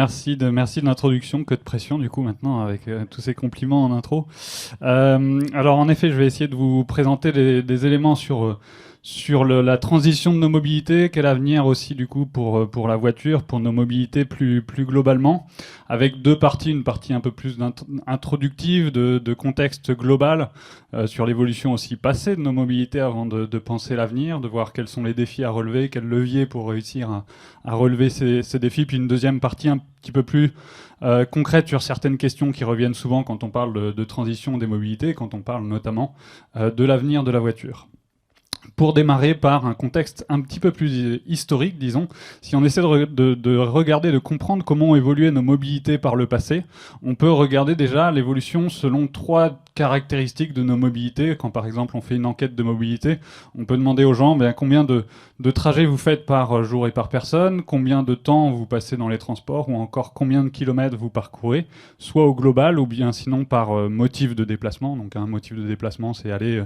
merci de l'introduction, que de pression du coup maintenant avec tous ces compliments en intro. Alors en effet, je vais essayer de vous présenter des éléments sur la transition de nos mobilités, quel avenir aussi du coup pour la voiture, pour nos mobilités plus globalement, avec deux parties, une partie un peu plus introductive de contexte global sur l'évolution aussi passée de nos mobilités avant de penser l'avenir, de voir quels sont les défis à relever, quels leviers pour réussir à relever ces défis, puis une deuxième partie un petit peu plus concrète sur certaines questions qui reviennent souvent quand on parle de transition des mobilités, quand on parle notamment de l'avenir de la voiture. Pour démarrer par un contexte un petit peu plus historique, disons, si on essaie de regarder, de comprendre comment ont évolué nos mobilités par le passé, on peut regarder déjà l'évolution selon trois caractéristiques de nos mobilités. Quand par exemple on fait une enquête de mobilité, on peut demander aux gens combien de trajets vous faites par jour et par personne, combien de temps vous passez dans les transports, ou encore combien de kilomètres vous parcourez, soit au global ou bien sinon par motif de déplacement. Donc un motif de déplacement, c'est aller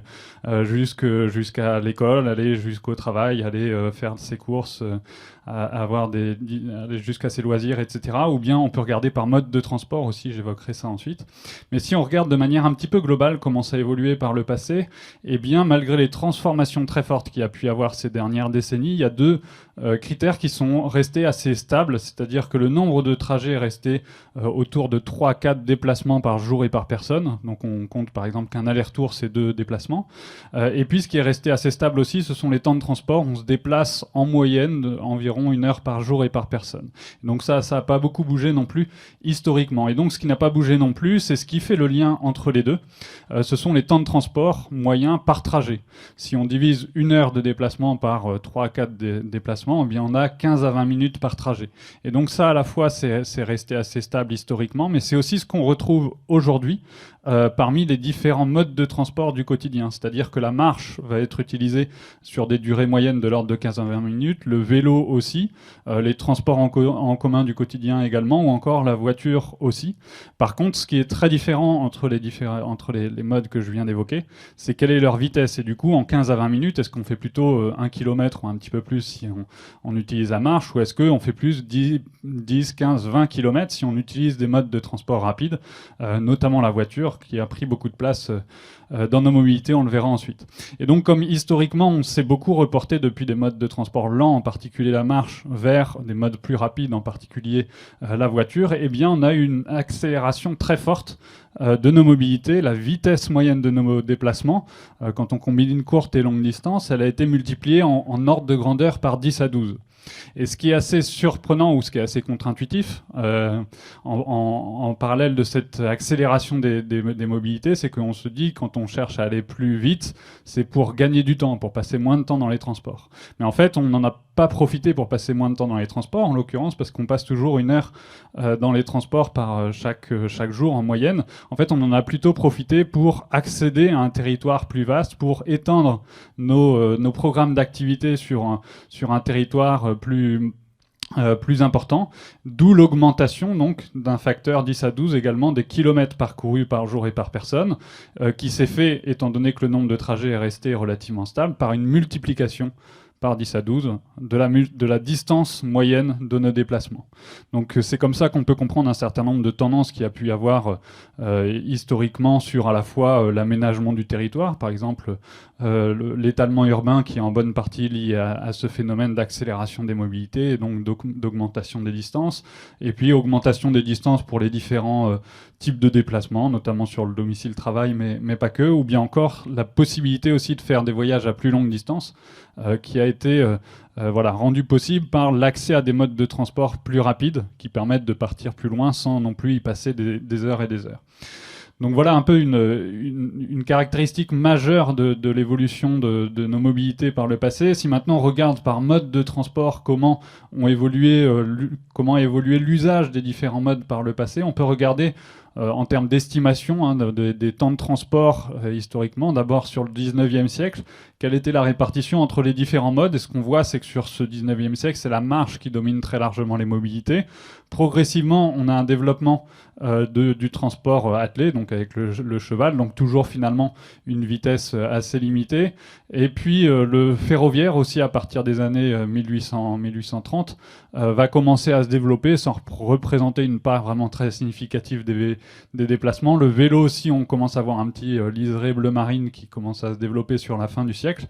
jusqu'à l'école, aller jusqu'au travail, aller faire ses courses, aller jusqu'à ses loisirs, etc. Ou bien on peut regarder par mode de transport aussi, j'évoquerai ça ensuite. Mais si on regarde de manière un petit peu globale comment ça a évolué par le passé, eh bien malgré les transformations très fortes qu'il y a pu y avoir ces dernières décennies, il y a deux critères qui sont restés assez stables, c'est-à-dire que le nombre de trajets est resté autour de 3 à 4 déplacements par jour et par personne. Donc on compte par exemple qu'un aller-retour c'est 2 déplacements. Et puis ce qui est resté assez stable aussi, ce sont les temps de transport. On se déplace en moyenne environ 1 heure par jour et par personne. Donc ça n'a pas beaucoup bougé non plus historiquement. Et donc ce qui n'a pas bougé non plus, c'est ce qui fait le lien entre les deux. Ce sont les temps de transport moyens par trajet. Si on divise 1 heure de déplacement par 3 à 4 déplacements, eh bien on a 15 à 20 minutes par trajet. Et donc ça, à la fois, c'est resté assez stable historiquement, mais c'est aussi ce qu'on retrouve aujourd'hui parmi les différents modes de transport du quotidien. C'est-à-dire que la marche va être utilisée sur des durées moyennes de l'ordre de 15 à 20 minutes, le vélo aussi, les transports en commun du quotidien également, ou encore la voiture aussi. Par contre, ce qui est très différent entre les modes que je viens d'évoquer, c'est quelle est leur vitesse. Et du coup, en 15 à 20 minutes, est-ce qu'on fait plutôt 1 km ou un petit peu plus si on utilise la marche, ou est-ce qu'on fait plus 10, 15, 20 km si on utilise des modes de transport rapides, notamment la voiture, qui a pris beaucoup de place dans nos mobilités, on le verra ensuite. Et donc, comme historiquement, on s'est beaucoup reporté depuis des modes de transport lents, en particulier la marche, vers des modes plus rapides, en particulier la voiture, eh bien, on a une accélération très forte de nos mobilités. La vitesse moyenne de nos déplacements, quand on combine une courte et longue distance, elle a été multipliée en ordre de grandeur par 10 à 12. Et ce qui est assez surprenant ou ce qui est assez contre-intuitif en parallèle de cette accélération des mobilités, c'est qu'on se dit quand on cherche à aller plus vite, c'est pour gagner du temps, pour passer moins de temps dans les transports. Mais en fait, on n'en a pas profité pour passer moins de temps dans les transports, en l'occurrence parce qu'on passe toujours 1 heure dans les transports par chaque jour en moyenne. En fait, on en a plutôt profité pour accéder à un territoire plus vaste, pour étendre nos programmes d'activité sur un territoire plus important, d'où l'augmentation donc d'un facteur 10 à 12 également des kilomètres parcourus par jour et par personne, qui s'est fait, étant donné que le nombre de trajets est resté relativement stable, par une multiplication par 10 à 12 de la distance moyenne de nos déplacements. Donc c'est comme ça qu'on peut comprendre un certain nombre de tendances qu'il y a pu y avoir historiquement sur à la fois l'aménagement du territoire, par exemple l'étalement urbain qui est en bonne partie lié à ce phénomène d'accélération des mobilités et donc d'augmentation des distances, et puis augmentation des distances pour les différents types de déplacements, notamment sur le domicile-travail, mais pas que, ou bien encore la possibilité aussi de faire des voyages à plus longue distance, qui a été rendu possible par l'accès à des modes de transport plus rapides qui permettent de partir plus loin sans non plus y passer des heures et des heures. Donc voilà un peu une caractéristique majeure de l'évolution de nos mobilités par le passé. Si maintenant on regarde par mode de transport comment a évolué l'usage des différents modes par le passé, on peut regarder en termes d'estimation des temps de transport historiquement, d'abord sur le 19e siècle, quelle était la répartition entre les différents modes. Et ce qu'on voit, c'est que sur ce 19e siècle, c'est la marche qui domine très largement les mobilités. Progressivement, on a un développement du transport attelé, donc donc avec le cheval, donc toujours finalement une vitesse assez limitée. Et puis le ferroviaire aussi, à partir des années 1830, va commencer à se développer sans représenter une part vraiment très significative des déplacements. Le vélo aussi, on commence à voir un petit liseré bleu marine qui commence à se développer sur la fin du siècle.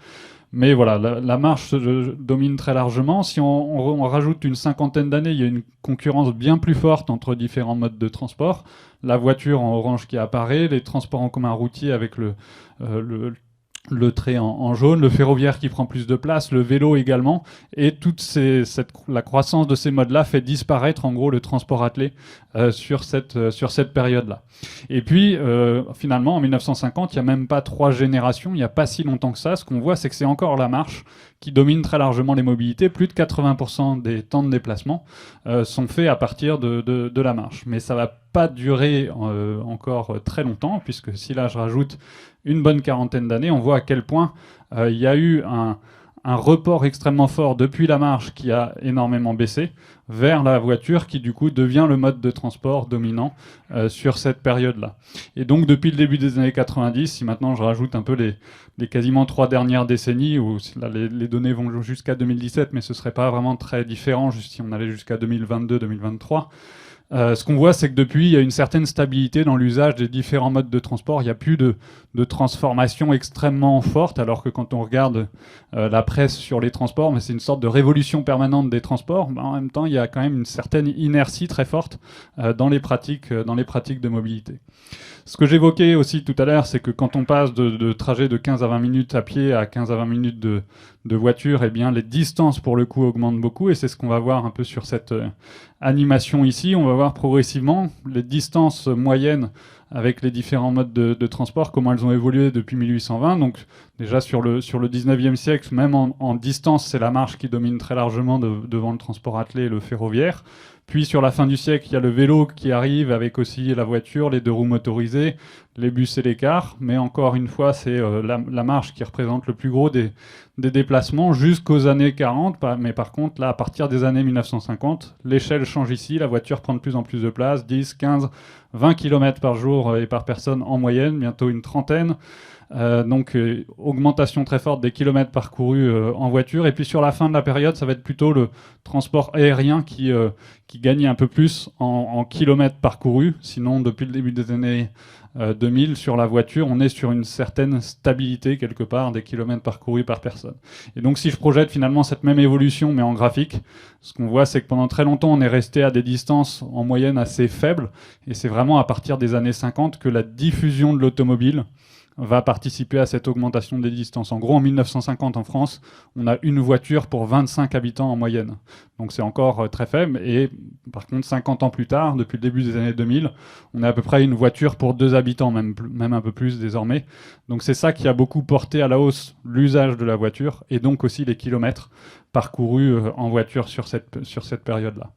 Mais voilà, la marche domine très largement. Si on rajoute une cinquantaine d'années, il y a une concurrence bien plus forte entre différents modes de transport. La voiture en orange qui apparaît, les transports en commun routiers avec le trait en jaune, le ferroviaire qui prend plus de place, le vélo également, et la croissance de ces modes-là fait disparaître en gros le transport attelé sur cette période-là. Et puis finalement en 1950, il n'y a même pas 3 générations, il n'y a pas si longtemps que ça. Ce qu'on voit, c'est que c'est encore la marche qui domine très largement les mobilités. Plus de 80% des temps de déplacement sont faits à partir de la marche. Mais ça ne va pas durer encore très longtemps, puisque si là je rajoute une bonne quarantaine d'années, on voit à quel point il y a eu un report extrêmement fort depuis la marche qui a énormément baissé vers la voiture qui du coup devient le mode de transport dominant sur cette période-là. Et donc depuis le début des années 90, si maintenant je rajoute un peu les quasiment 3 dernières décennies, où là, les données vont jusqu'à 2017, mais ce serait pas vraiment très différent si on allait jusqu'à 2022-2023, ce qu'on voit, c'est que depuis, il y a une certaine stabilité dans l'usage des différents modes de transport. Il n'y a plus de transformation extrêmement forte, alors que quand on regarde la presse sur les transports, mais c'est une sorte de révolution permanente des transports. En même temps, il y a quand même une certaine inertie très forte dans les pratiques de mobilité. Ce que j'évoquais aussi tout à l'heure, c'est que quand on passe de trajets de 15 à 20 minutes à pied à 15 à 20 minutes de voiture, eh bien, les distances, pour le coup, augmentent beaucoup. Et c'est ce qu'on va voir un peu sur cette animation ici. On va voir progressivement les distances moyennes avec les différents modes de transport, comment elles ont évolué depuis 1820. Donc déjà sur le 19e siècle, même en distance, c'est la marche qui domine très largement devant le transport attelé et le ferroviaire. Puis sur la fin du siècle, il y a le vélo qui arrive avec aussi la voiture, les 2 roues motorisées, les bus et les cars. Mais encore une fois, c'est la marche qui représente le plus gros des déplacements jusqu'aux années 40. Mais par contre, là, à partir des années 1950, l'échelle change ici. La voiture prend de plus en plus de place, 10, 15, 20 km par jour et par personne en moyenne, bientôt une trentaine. Donc augmentation très forte des kilomètres parcourus en voiture. Et puis sur la fin de la période, ça va être plutôt le transport aérien qui gagne un peu plus en kilomètres parcourus. Sinon, depuis le début des années 2000, sur la voiture, on est sur une certaine stabilité quelque part des kilomètres parcourus par personne. Et donc si je projette finalement cette même évolution mais en graphique, ce qu'on voit, c'est que pendant très longtemps, on est resté à des distances en moyenne assez faibles. Et c'est vraiment à partir des années 50 que la diffusion de l'automobile va participer à cette augmentation des distances. En gros, en 1950, en France, on a une voiture pour 25 habitants en moyenne. Donc c'est encore très faible. Et par contre, 50 ans plus tard, depuis le début des années 2000, on a à peu près une voiture pour 2 habitants, même un peu plus désormais. Donc c'est ça qui a beaucoup porté à la hausse l'usage de la voiture et donc aussi les kilomètres parcourus en voiture sur cette période-là.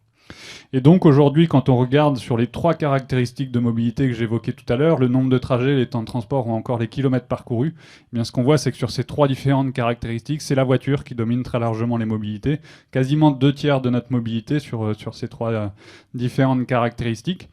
Et donc aujourd'hui, quand on regarde sur les 3 caractéristiques de mobilité que j'évoquais tout à l'heure, le nombre de trajets, les temps de transport ou encore les kilomètres parcourus, eh bien ce qu'on voit, c'est que sur ces 3 différentes caractéristiques, c'est la voiture qui domine très largement les mobilités, quasiment 2/3 de notre mobilité sur ces 3 différentes caractéristiques,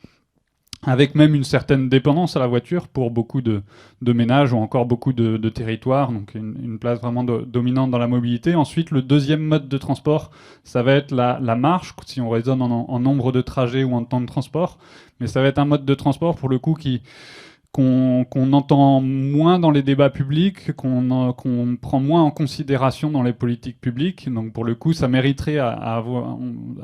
avec même une certaine dépendance à la voiture pour beaucoup de ménages ou encore beaucoup de territoires, donc une place vraiment dominante dans la mobilité. Ensuite, le deuxième mode de transport, ça va être la marche, si on raisonne en nombre de trajets ou en temps de transport, mais ça va être un mode de transport pour le coup qu'on entend moins dans les débats publics, qu'on prend moins en considération dans les politiques publiques. Donc pour le coup, ça mériterait à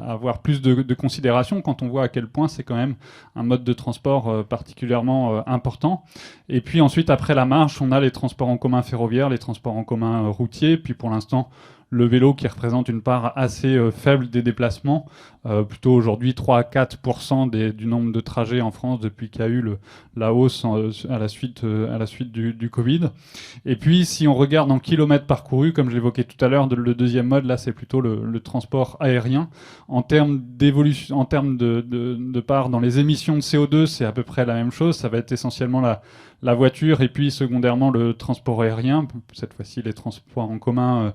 avoir plus de considération quand on voit à quel point c'est quand même un mode de transport particulièrement important. Et puis ensuite, après la marche, on a les transports en commun ferroviaires, les transports en commun routiers, puis pour l'instant, le vélo qui représente une part assez faible des déplacements, plutôt aujourd'hui 3 à 4% du nombre de trajets en France depuis qu'il y a eu la hausse à la suite du Covid. Et puis si on regarde en kilomètres parcourus, comme je l'évoquais tout à l'heure, le deuxième mode, là c'est plutôt le transport aérien. En termes d'évolution, en termes de part dans les émissions de CO2, c'est à peu près la même chose. Ça va être essentiellement la voiture et puis secondairement le transport aérien, cette fois-ci les transports en commun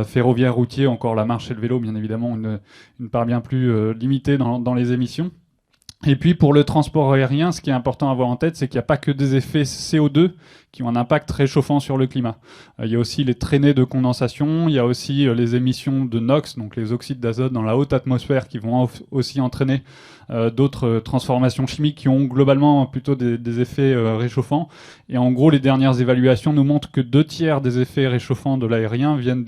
ferroviaire, routier, encore la marche et le vélo, bien évidemment, une part bien plus limitée dans les émissions. Et puis pour le transport aérien, ce qui est important à avoir en tête, c'est qu'il n'y a pas que des effets CO2 qui ont un impact réchauffant sur le climat. Il y a aussi les traînées de condensation, il y a aussi les émissions de NOx, donc les oxydes d'azote dans la haute atmosphère qui vont aussi entraîner d'autres transformations chimiques qui ont globalement plutôt des effets réchauffants. Et en gros, les dernières évaluations nous montrent que 2/3 des effets réchauffants de l'aérien viennent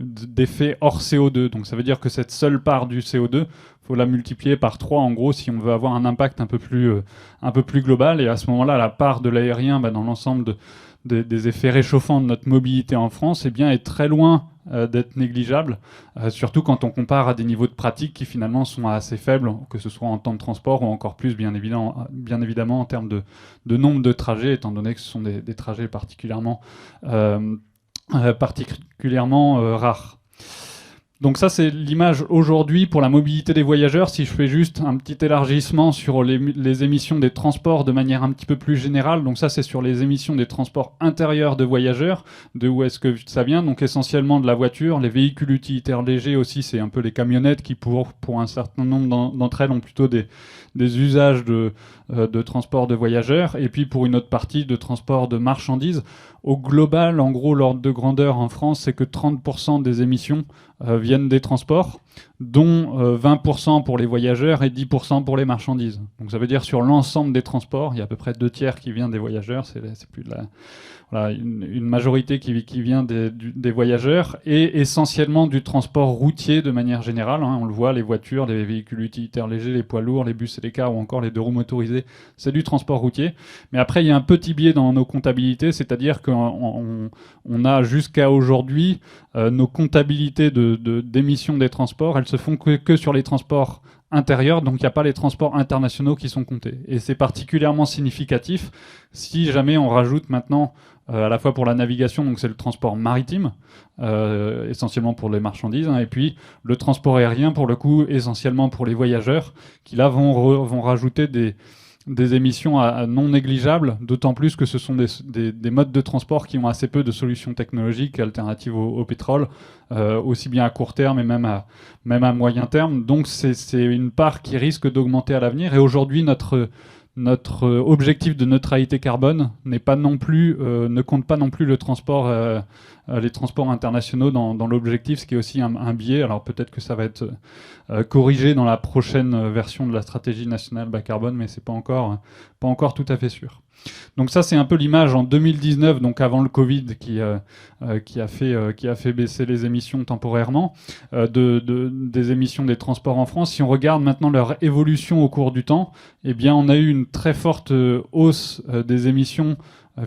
d'effets hors CO2. Donc ça veut dire que cette seule part du CO2, faut la multiplier par 3 en gros si on veut avoir un impact un peu plus global. Et à ce moment-là, la part de l'aérien dans l'ensemble des effets réchauffants de notre mobilité en France est très loin d'être négligeable, surtout quand on compare à des niveaux de pratique qui finalement sont assez faibles, que ce soit en temps de transport ou encore plus bien évidemment en termes de nombre de trajets, étant donné que ce sont des trajets particulièrement rares. Donc ça, c'est l'image aujourd'hui pour la mobilité des voyageurs. Si je fais juste un petit élargissement sur les émissions des transports de manière un petit peu plus générale, donc ça, c'est sur les émissions des transports intérieurs de voyageurs. De où est-ce que ça vient? Donc essentiellement de la voiture, les véhicules utilitaires légers aussi, c'est un peu les camionnettes qui, pour un certain nombre d'entre elles, ont plutôt des usages de transport de voyageurs, et puis pour une autre partie de transport de marchandises. Au global, en gros, l'ordre de grandeur en France, c'est que 30% des émissions viennent des transports, dont 20% pour les voyageurs et 10% pour les marchandises. Donc ça veut dire sur l'ensemble des transports, il y a à peu près 2/3 qui viennent des voyageurs, c'est plus de une majorité qui vient des voyageurs, et essentiellement du transport routier de manière générale. On le voit, les voitures, les véhicules utilitaires légers, les poids lourds, les bus et les cars ou encore les 2 roues motorisés, c'est du transport routier. Mais après, il y a un petit biais dans nos comptabilités, c'est-à-dire qu'on a jusqu'à aujourd'hui nos comptabilités d'émissions des transports, elles se font que sur les transports intérieurs, donc il n'y a pas les transports internationaux qui sont comptés. Et c'est particulièrement significatif si jamais on rajoute maintenant, à la fois pour la navigation, donc c'est le transport maritime, essentiellement pour les marchandises, et puis le transport aérien, pour le coup, essentiellement pour les voyageurs, qui là vont rajouter des émissions à non négligeables, d'autant plus que ce sont des modes de transport qui ont assez peu de solutions technologiques alternatives au pétrole, aussi bien à court terme et même à moyen terme. Donc c'est une part qui risque d'augmenter à l'avenir. Et aujourd'hui, notre objectif de neutralité carbone ne compte pas non plus les transports internationaux dans l'objectif, ce qui est aussi un biais. Alors peut-être que ça va être corrigé dans la prochaine version de la stratégie nationale bas carbone, mais c'est pas encore tout à fait sûr. Donc ça, c'est un peu l'image en 2019, donc avant le Covid, qui a fait baisser les émissions temporairement des émissions des transports en France. Si on regarde maintenant leur évolution au cours du temps, eh bien, on a eu une très forte hausse des émissions.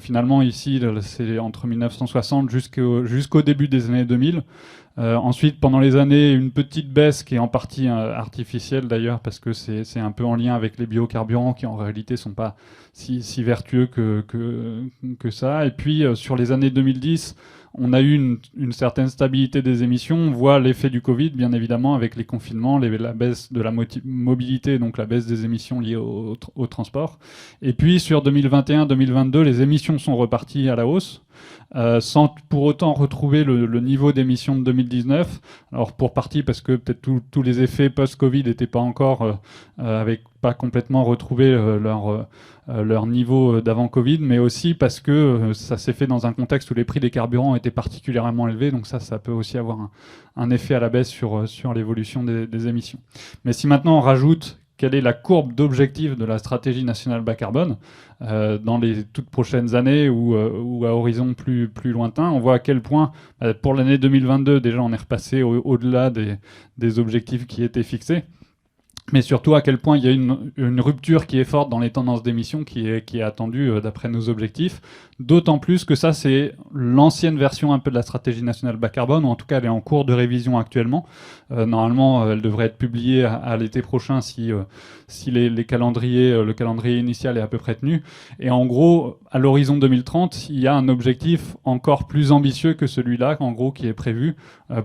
Finalement, ici, c'est entre 1960 jusqu'au début des années 2000. Ensuite, pendant les années, une petite baisse qui est en partie artificielle d'ailleurs, parce que c'est un peu en lien avec les biocarburants qui en réalité sont pas si vertueux que ça. Et puis sur les années 2010, on a eu une certaine stabilité des émissions. On voit l'effet du Covid, bien évidemment, avec les confinements, la baisse de la mobilité, donc la baisse des émissions liées au transport. Et puis sur 2021-2022, les émissions sont reparties à la hausse. Sans pour autant retrouver le niveau d'émissions de 2019. Alors pour partie parce que peut-être tous les effets post-Covid n'étaient pas encore, avec pas complètement retrouvé leur niveau d'avant Covid, mais aussi parce que ça s'est fait dans un contexte où les prix des carburants étaient particulièrement élevés, donc ça peut aussi avoir un effet à la baisse sur l'évolution des émissions. Mais si maintenant on rajoute quelle est la courbe d'objectif de la stratégie nationale bas carbone dans les toutes prochaines années ou à horizon plus lointain, on voit à quel point, pour l'année 2022, déjà on est repassé au-delà des objectifs qui étaient fixés. Mais surtout à quel point il y a une rupture qui est forte dans les tendances d'émissions qui est attendue d'après nos objectifs. D'autant plus que ça, c'est l'ancienne version un peu de la stratégie nationale bas carbone, ou en tout cas elle est en cours de révision actuellement. Normalement, elle devrait être publiée à l'été prochain si le calendrier initial est à peu près tenu. Et en gros, à l'horizon 2030, il y a un objectif encore plus ambitieux que celui-là, en gros, qui est prévu.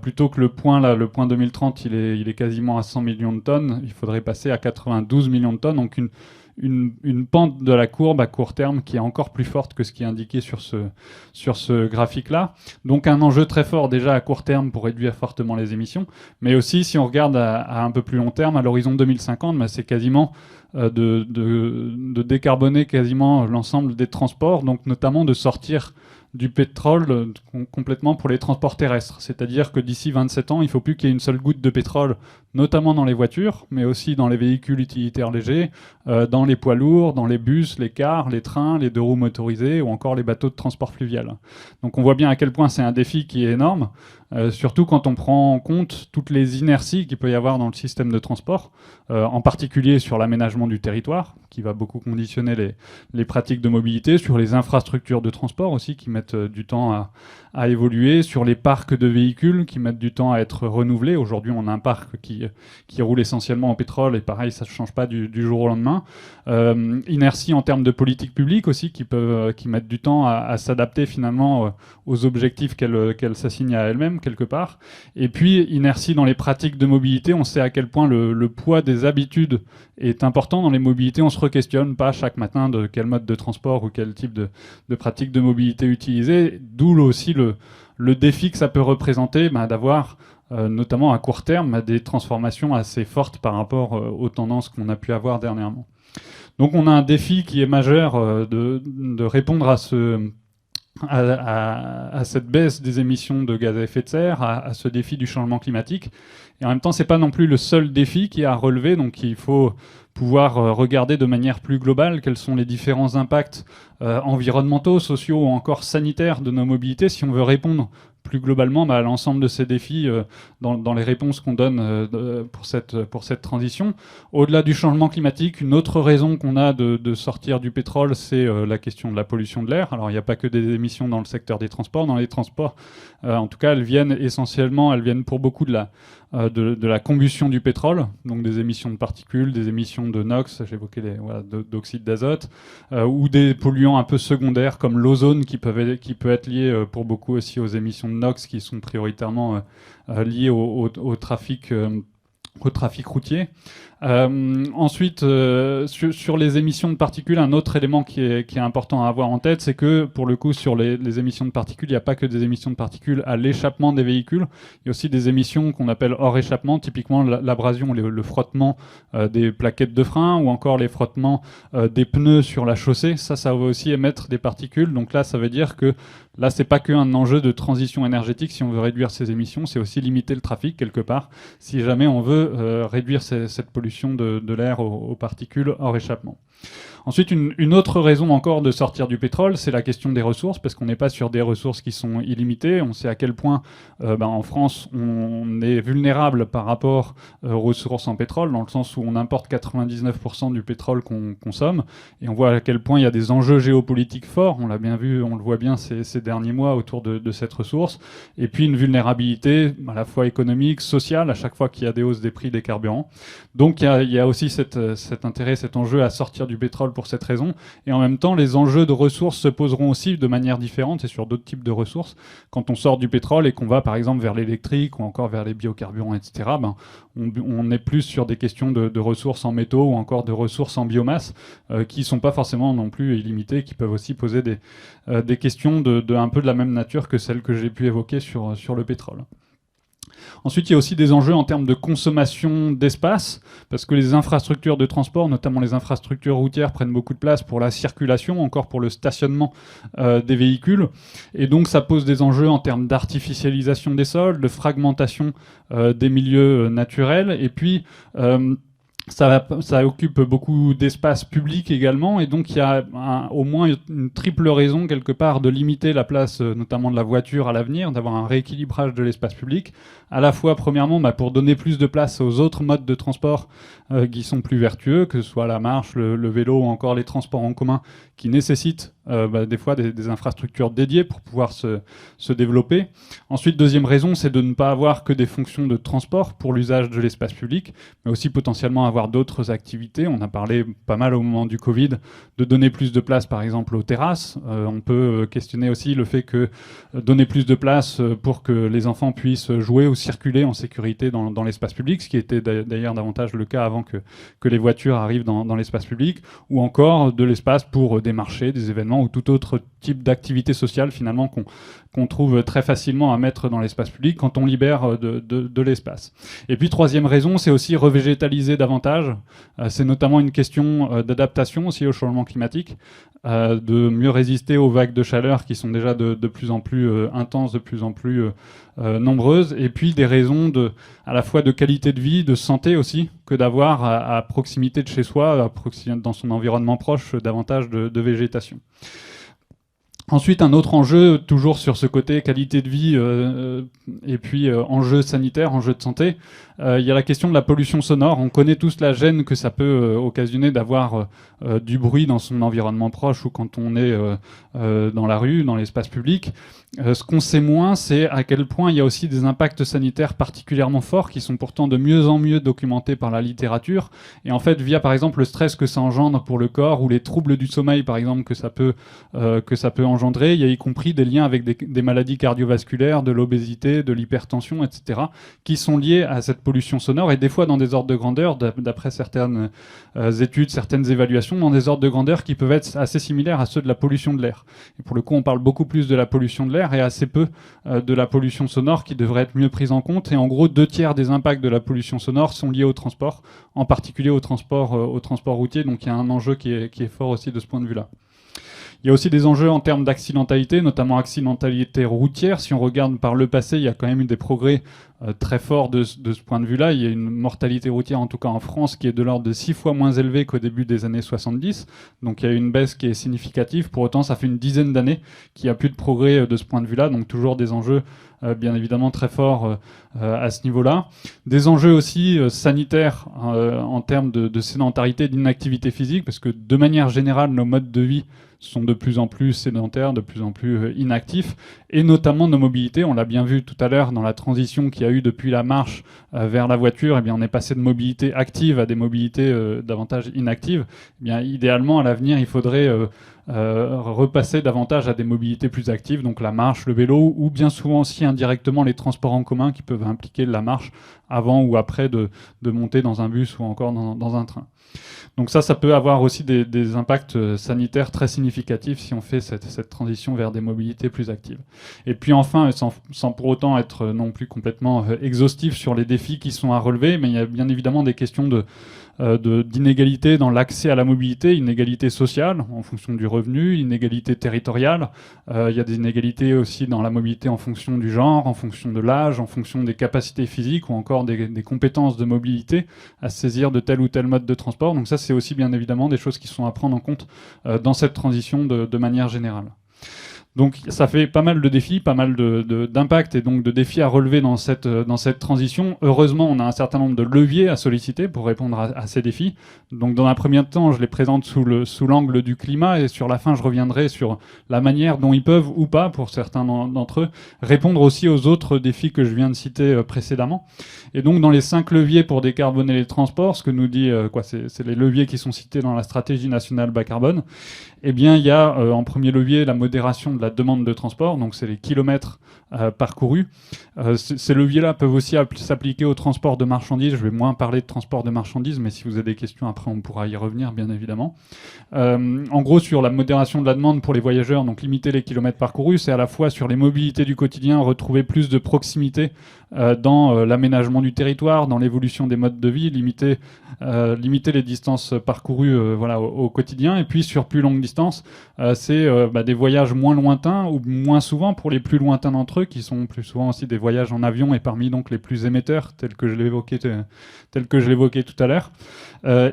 Plutôt que le point 2030, il est quasiment à 100 millions de tonnes. Il faudrait passer à 92 millions de tonnes, donc une pente de la courbe à court terme qui est encore plus forte que ce qui est indiqué sur ce graphique-là. Donc un enjeu très fort déjà à court terme pour réduire fortement les émissions, mais aussi si on regarde à un peu plus long terme, à l'horizon 2050, bah, c'est quasiment de décarboner quasiment l'ensemble des transports, donc notamment de sortir du pétrole complètement pour les transports terrestres. C'est-à-dire que d'ici 27 ans, il ne faut plus qu'il y ait une seule goutte de pétrole, notamment dans les voitures, mais aussi dans les véhicules utilitaires légers, dans les poids lourds, dans les bus, les cars, les trains, les 2 roues motorisés ou encore les bateaux de transport fluvial. Donc on voit bien à quel point c'est un défi qui est énorme, surtout quand on prend en compte toutes les inerties qu'il peut y avoir dans le système de transport, en particulier sur l'aménagement du territoire, qui va beaucoup conditionner les pratiques de mobilité, sur les infrastructures de transport aussi, qui mettent du temps à évoluer, sur les parcs de véhicules qui mettent du temps à être renouvelés. Aujourd'hui, on a un parc qui roule essentiellement au pétrole, et pareil, ça ne change pas du jour au lendemain. Inertie en termes de politique publique aussi, qui mettent du temps à s'adapter finalement aux objectifs qu'elle s'assigne à elle-même, quelque part. Et puis, inertie dans les pratiques de mobilité. On sait à quel point le poids des habitudes est important dans les mobilités. On se re-questionne pas chaque matin de quel mode de transport ou quel type de pratique de mobilité utiliser, d'où aussi le défi que ça peut représenter d'avoir, notamment à court terme, des transformations assez fortes par rapport aux tendances qu'on a pu avoir dernièrement. Donc on a un défi qui est majeur de répondre à cette baisse des émissions de gaz à effet de serre, à ce défi du changement climatique. Et en même temps, c'est pas non plus le seul défi qui est à relever, donc il faut pouvoir regarder de manière plus globale quels sont les différents impacts environnementaux, sociaux ou encore sanitaires de nos mobilités si on veut répondre plus globalement à l'ensemble de ces défis dans les réponses qu'on donne pour cette transition. Au-delà du changement climatique, une autre raison qu'on a de sortir du pétrole, c'est la question de la pollution de l'air. Alors il n'y a pas que des émissions dans le secteur des transports. Dans les transports, en tout cas, elles viennent pour beaucoup de la combustion du pétrole, donc des émissions de particules, des émissions de NOx, j'évoquais d'oxyde d'azote, ou des polluants un peu secondaires comme l'ozone qui peut être lié pour beaucoup aussi aux émissions de NOx qui sont prioritairement liées au trafic routier. Ensuite, sur les émissions de particules, un autre élément qui est important à avoir en tête, c'est que pour le coup, sur les émissions de particules, il n'y a pas que des émissions de particules à l'échappement des véhicules, il y a aussi des émissions qu'on appelle hors échappement, typiquement l'abrasion, le frottement des plaquettes de frein ou encore les frottements des pneus sur la chaussée. Ça va aussi émettre des particules. Donc là, ça veut dire que là, c'est pas qu'un enjeu de transition énergétique si on veut réduire ces émissions, c'est aussi limiter le trafic quelque part, si jamais on veut réduire cette pollution de l'air aux particules hors échappement. Ensuite, une autre raison encore de sortir du pétrole, c'est la question des ressources, parce qu'on n'est pas sur des ressources qui sont illimitées. On sait à quel point, en France, on est vulnérable par rapport aux ressources en pétrole, dans le sens où on importe 99% du pétrole qu'on consomme, et on voit à quel point il y a des enjeux géopolitiques forts. On l'a bien vu, on le voit bien ces derniers mois autour de cette ressource, et puis une vulnérabilité à la fois économique, sociale, à chaque fois qu'il y a des hausses des prix des carburants. Donc il y a aussi cet intérêt, cet enjeu à sortir du pétrole pour cette raison. Et en même temps, les enjeux de ressources se poseront aussi de manière différente et sur d'autres types de ressources. Quand on sort du pétrole et qu'on va par exemple vers l'électrique ou encore vers les biocarburants, etc., on est plus sur des questions de ressources en métaux ou encore de ressources en biomasse qui ne sont pas forcément non plus illimitées, qui peuvent aussi poser des questions un peu de la même nature que celles que j'ai pu évoquer sur le pétrole. Ensuite, il y a aussi des enjeux en termes de consommation d'espace, parce que les infrastructures de transport, notamment les infrastructures routières, prennent beaucoup de place pour la circulation, encore pour le stationnement des véhicules. Et donc, ça pose des enjeux en termes d'artificialisation des sols, de fragmentation des milieux naturels, et puis ça occupe beaucoup d'espace public également, et donc il y a au moins une triple raison quelque part de limiter la place notamment de la voiture à l'avenir, d'avoir un rééquilibrage de l'espace public, à la fois premièrement pour donner plus de place aux autres modes de transport qui sont plus vertueux, que ce soit la marche, le vélo ou encore les transports en commun qui nécessitent des fois des infrastructures dédiées pour pouvoir se développer. Ensuite, deuxième raison, c'est de ne pas avoir que des fonctions de transport pour l'usage de l'espace public, mais aussi potentiellement avoir d'autres activités. On a parlé pas mal au moment du Covid de donner plus de place, par exemple, aux terrasses. On peut questionner aussi le fait que donner plus de place pour que les enfants puissent jouer ou circuler en sécurité dans l'espace public, ce qui était d'ailleurs davantage le cas avant que les voitures arrivent dans l'espace public, ou encore de l'espace pour des marchés, des événements ou tout autre type d'activité sociale finalement qu'on trouve très facilement à mettre dans l'espace public quand on libère de l'espace. Et puis troisième raison, c'est aussi revégétaliser davantage. C'est notamment une question d'adaptation aussi au changement climatique, de mieux résister aux vagues de chaleur qui sont déjà de plus en plus intenses, de plus en plus nombreuses, et puis des raisons à la fois de qualité de vie, de santé aussi, que d'avoir à proximité de chez soi, dans son environnement proche, davantage de végétation. Ensuite, un autre enjeu, toujours sur ce côté qualité de vie et puis enjeu sanitaire, enjeu de santé, il y a la question de la pollution sonore. On connaît tous la gêne que ça peut occasionner d'avoir du bruit dans son environnement proche ou quand on est dans la rue, dans l'espace public. Ce qu'on sait moins, c'est à quel point il y a aussi des impacts sanitaires particulièrement forts qui sont pourtant de mieux en mieux documentés par la littérature. Et en fait, via par exemple le stress que ça engendre pour le corps ou les troubles du sommeil par exemple que ça peut engendrer, il y a y compris des liens avec des maladies cardiovasculaires, de l'obésité, de l'hypertension, etc., qui sont liés à cette pollution sonore et des fois dans des ordres de grandeur, d'après certaines études, certaines évaluations, dans des ordres de grandeur qui peuvent être assez similaires à ceux de la pollution de l'air. Et pour le coup, on parle beaucoup plus de la pollution de l'air et assez peu de la pollution sonore qui devrait être mieux prise en compte. Et en gros, 2/3 des impacts de la pollution sonore sont liés au transport, en particulier au transport routier. Donc il y a un enjeu qui est fort aussi de ce point de vue-là. Il y a aussi des enjeux en termes d'accidentalité, notamment accidentalité routière. Si on regarde par le passé, il y a quand même eu des progrès très forts de ce point de vue-là. Il y a une mortalité routière, en tout cas en France, qui est de l'ordre de 6 fois moins élevée qu'au début des années 70. Donc il y a une baisse qui est significative. Pour autant, ça fait une dizaine d'années qu'il n'y a plus de progrès de ce point de vue-là. Donc toujours des enjeux bien évidemment très forts à ce niveau-là. Des enjeux aussi sanitaires en termes de sédentarité, d'inactivité physique, parce que de manière générale, nos modes de vie sont de plus en plus sédentaires, de plus en plus inactifs, et notamment nos mobilités. On l'a bien vu tout à l'heure dans la transition qu'il y a eu depuis la marche vers la voiture. Eh bien, on est passé de mobilité active à des mobilités davantage inactives. Eh bien, idéalement, à l'avenir, il faudrait repasser davantage à des mobilités plus actives, donc la marche, le vélo, ou bien souvent aussi indirectement les transports en commun qui peuvent impliquer la marche avant ou après de monter dans un bus ou encore dans un train. Donc ça peut avoir aussi des impacts sanitaires très significatifs si on fait cette transition vers des mobilités plus actives. Et puis enfin, sans pour autant être non plus complètement exhaustif sur les défis qui sont à relever, mais il y a bien évidemment des questions d'inégalité dans l'accès à la mobilité, inégalité sociale en fonction du revenu, inégalité territoriale. Il y a des inégalités aussi dans la mobilité en fonction du genre, en fonction de l'âge, en fonction des capacités physiques ou encore des compétences de mobilité à se saisir de tel ou tel mode de transport. Donc ça, c'est aussi bien évidemment des choses qui sont à prendre en compte dans cette transition de manière générale. Donc ça fait pas mal de défis, pas mal d'impacts et donc de défis à relever dans cette transition. Heureusement, on a un certain nombre de leviers à solliciter pour répondre à ces défis. Donc dans un premier temps, je les présente sous l'angle du climat et sur la fin, je reviendrai sur la manière dont ils peuvent ou pas, pour certains d'entre eux, répondre aussi aux autres défis que je viens de citer précédemment. Et donc dans les 5 leviers pour décarboner les transports, ce que nous dit c'est les leviers qui sont cités dans la stratégie nationale bas carbone. Eh bien, il y a en premier levier la modération de la demande de transport, donc c'est les kilomètres parcourus. Ces leviers-là peuvent aussi s'appliquer au transport de marchandises. Je vais moins parler de transport de marchandises, mais si vous avez des questions, après, on pourra y revenir, bien évidemment. En gros, sur la modération de la demande pour les voyageurs, donc limiter les kilomètres parcourus, c'est à la fois sur les mobilités du quotidien, retrouver plus de proximité dans l'aménagement du territoire, dans l'évolution des modes de vie, limiter les distances parcourues au quotidien, et puis sur plus longue distance, c'est des voyages moins lointains ou moins souvent pour les plus lointains d'entre eux, qui sont plus souvent aussi des voyages en avion et parmi donc les plus émetteurs, tels que je l'évoquais tout à l'heure.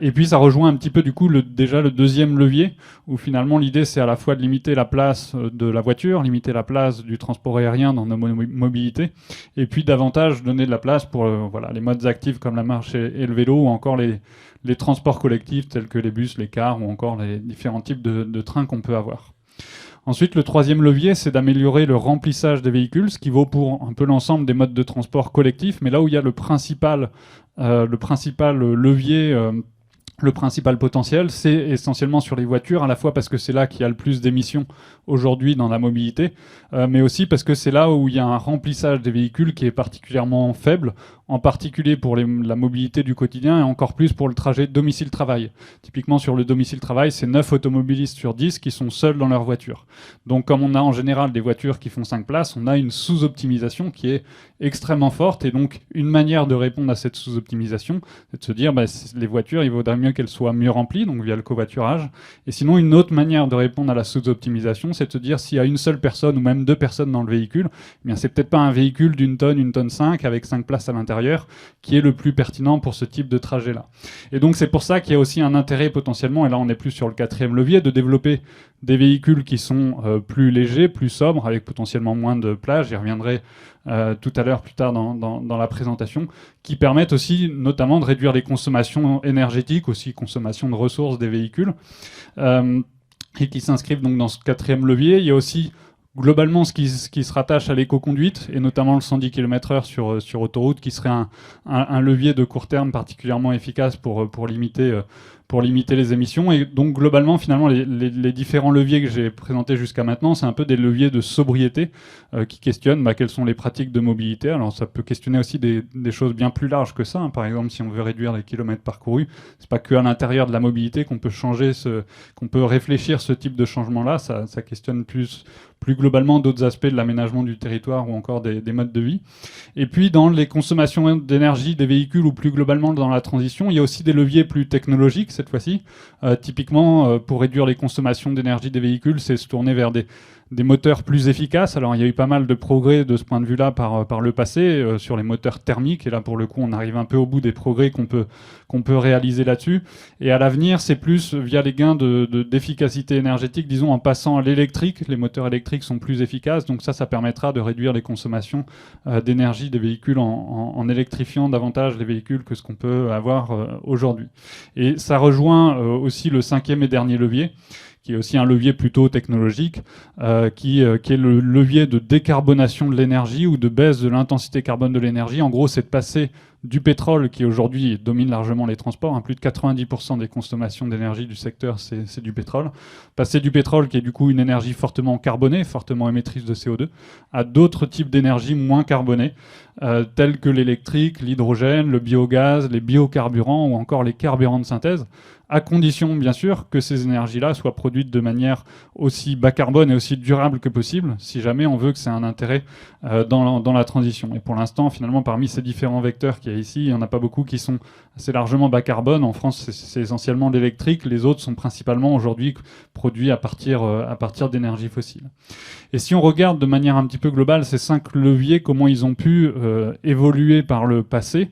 Et puis ça rejoint un petit peu du coup déjà le deuxième levier, où finalement l'idée c'est à la fois de limiter la place de la voiture, limiter la place du transport aérien dans nos mobilités, et puis davantage donner de la place pour les modes actifs comme la marche et le vélo, ou encore les transports collectifs tels que les bus, les cars, ou encore les différents types de trains qu'on peut avoir. Ensuite, le troisième levier, c'est d'améliorer le remplissage des véhicules, ce qui vaut pour un peu l'ensemble des modes de transport collectifs, mais là où il y a le principal levier, le principal potentiel, c'est essentiellement sur les voitures, à la fois parce que c'est là qu'il y a le plus d'émissions aujourd'hui dans la mobilité, mais aussi parce que c'est là où il y a un remplissage des véhicules qui est particulièrement faible, en particulier pour la mobilité du quotidien et encore plus pour le trajet domicile-travail. Typiquement sur le domicile-travail, c'est 9 automobilistes sur 10 qui sont seuls dans leur voiture. Donc comme on a en général des voitures qui font 5 places, on a une sous-optimisation qui est extrêmement forte, et donc une manière de répondre à cette sous-optimisation, c'est de se dire les voitures, il vaudrait mieux qu'elles soient mieux remplies, donc via le covoiturage. Et sinon, une autre manière de répondre à la sous-optimisation, c'est de se dire s'il y a une seule personne ou même 2 personnes dans le véhicule, eh bien c'est peut-être pas un véhicule d'une tonne, une tonne 5 avec 5 places à l'intérieur qui est le plus pertinent pour ce type de trajet-là. Et donc c'est pour ça qu'il y a aussi un intérêt potentiellement, et là on est plus sur le quatrième levier, de développer des véhicules qui sont plus légers, plus sobres, avec potentiellement moins de plage, j'y reviendrai tout à l'heure plus tard dans la présentation, qui permettent aussi notamment de réduire les consommations énergétiques, aussi consommation de ressources des véhicules, et qui s'inscrivent donc dans ce quatrième levier. Il y a aussi globalement ce qui se rattache à l'éco-conduite, et notamment le 110 km/h sur autoroute, qui serait un levier de court terme particulièrement efficace pour limiter les émissions. Et donc globalement, finalement, les différents leviers que j'ai présentés jusqu'à maintenant, c'est un peu des leviers de sobriété qui questionnent quelles sont les pratiques de mobilité. Alors ça peut questionner aussi des choses bien plus larges que ça, hein. Par exemple, si on veut réduire les kilomètres parcourus, c'est pas qu'à l'intérieur de la mobilité qu'on peut qu'on peut réfléchir ce type de changement-là. Ça questionne plus globalement d'autres aspects de l'aménagement du territoire ou encore des modes de vie. Et puis dans les consommations d'énergie des véhicules, ou plus globalement dans la transition, il y a aussi des leviers plus technologiques cette fois-ci. Typiquement, pour réduire les consommations d'énergie des véhicules, c'est se tourner vers des moteurs plus efficaces. Alors il y a eu pas mal de progrès de ce point de vue-là par le passé sur les moteurs thermiques, et là pour le coup on arrive un peu au bout des progrès qu'on peut réaliser là-dessus. Et à l'avenir, c'est plus via les gains d'efficacité énergétique, disons en passant à l'électrique. Les moteurs électriques sont plus efficaces, donc ça permettra de réduire les consommations d'énergie des véhicules en électrifiant davantage les véhicules que ce qu'on peut avoir aujourd'hui. Et ça rejoint aussi le cinquième et dernier levier, qui est aussi un levier plutôt technologique, qui est le levier de décarbonation de l'énergie ou de baisse de l'intensité carbone de l'énergie. En gros, c'est de passer du pétrole, qui aujourd'hui domine largement les transports, hein, plus de 90% des consommations d'énergie du secteur, c'est du pétrole. Passer du pétrole, qui est du coup une énergie fortement carbonée, fortement émettrice de CO2, à d'autres types d'énergie moins carbonées, telles que l'électrique, l'hydrogène, le biogaz, les biocarburants ou encore les carburants de synthèse, à condition, bien sûr, que ces énergies-là soient produites de manière aussi bas carbone et aussi durable que possible, si jamais on veut que c'est un intérêt dans la transition. Et pour l'instant, finalement, parmi ces différents vecteurs qu'il y a ici, il n'y en a pas beaucoup qui sont assez largement bas carbone. En France, c'est essentiellement l'électrique. Les autres sont principalement aujourd'hui produits à partir d'énergie fossile. Et si on regarde de manière un petit peu globale ces 5 leviers, comment ils ont pu évoluer par le passé,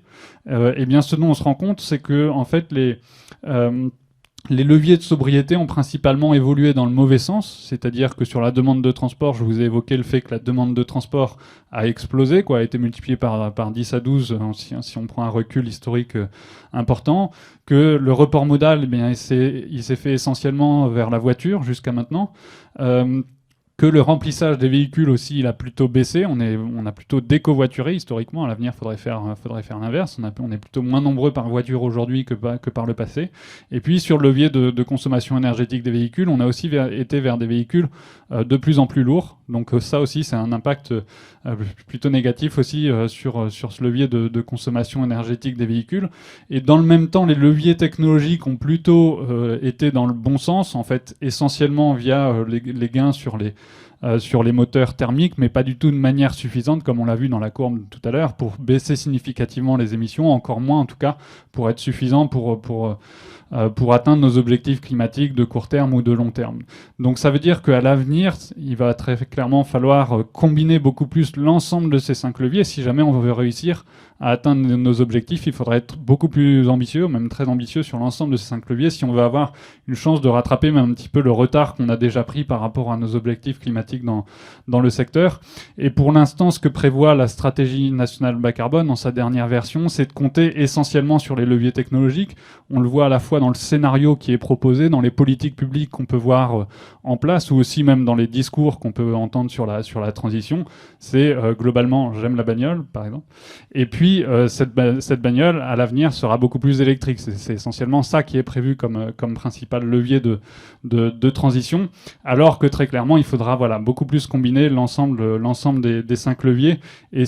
eh bien, ce dont on se rend compte, c'est que en fait, les leviers de sobriété ont principalement évolué dans le mauvais sens, c'est-à-dire que sur la demande de transport, je vous ai évoqué le fait que la demande de transport a explosé, a été multipliée par 10 à 12 si on prend un recul historique important, que le report modal, il s'est fait essentiellement vers la voiture jusqu'à maintenant, que le remplissage des véhicules aussi, il a plutôt baissé. On a plutôt décovoituré historiquement. À l'avenir, faudrait faire l'inverse. On est plutôt moins nombreux par voiture aujourd'hui que par le passé. Et puis sur le levier de consommation énergétique des véhicules, on a aussi été vers des véhicules de plus en plus lourds. Donc ça aussi, c'est un impact plutôt négatif aussi sur ce levier de consommation énergétique des véhicules. Et dans le même temps, les leviers technologiques ont plutôt été dans le bon sens, en fait, essentiellement via les gains sur les moteurs thermiques, mais pas du tout de manière suffisante, comme on l'a vu dans la courbe tout à l'heure, pour baisser significativement les émissions, encore moins en tout cas pour être suffisant pour atteindre nos objectifs climatiques de court terme ou de long terme. Donc ça veut dire qu'à l'avenir, il va très clairement falloir combiner beaucoup plus l'ensemble de ces 5 leviers. Si jamais on veut réussir à atteindre nos objectifs, il faudrait être beaucoup plus ambitieux, même très ambitieux sur l'ensemble de ces 5 leviers, si on veut avoir une chance de rattraper même un petit peu le retard qu'on a déjà pris par rapport à nos objectifs climatiques climatique dans le secteur. Et pour l'instant, ce que prévoit la stratégie nationale bas carbone dans sa dernière version, c'est de compter essentiellement sur les leviers technologiques. On le voit à la fois dans le scénario qui est proposé, dans les politiques publiques qu'on peut voir en place, ou aussi même dans les discours qu'on peut entendre sur la transition. C'est globalement, j'aime la bagnole, par exemple. Et puis, cette bagnole, à l'avenir, sera beaucoup plus électrique. C'est essentiellement ça qui est prévu comme principal levier de transition, alors que très clairement, il faudra beaucoup plus combiner l'ensemble des 5 leviers. Et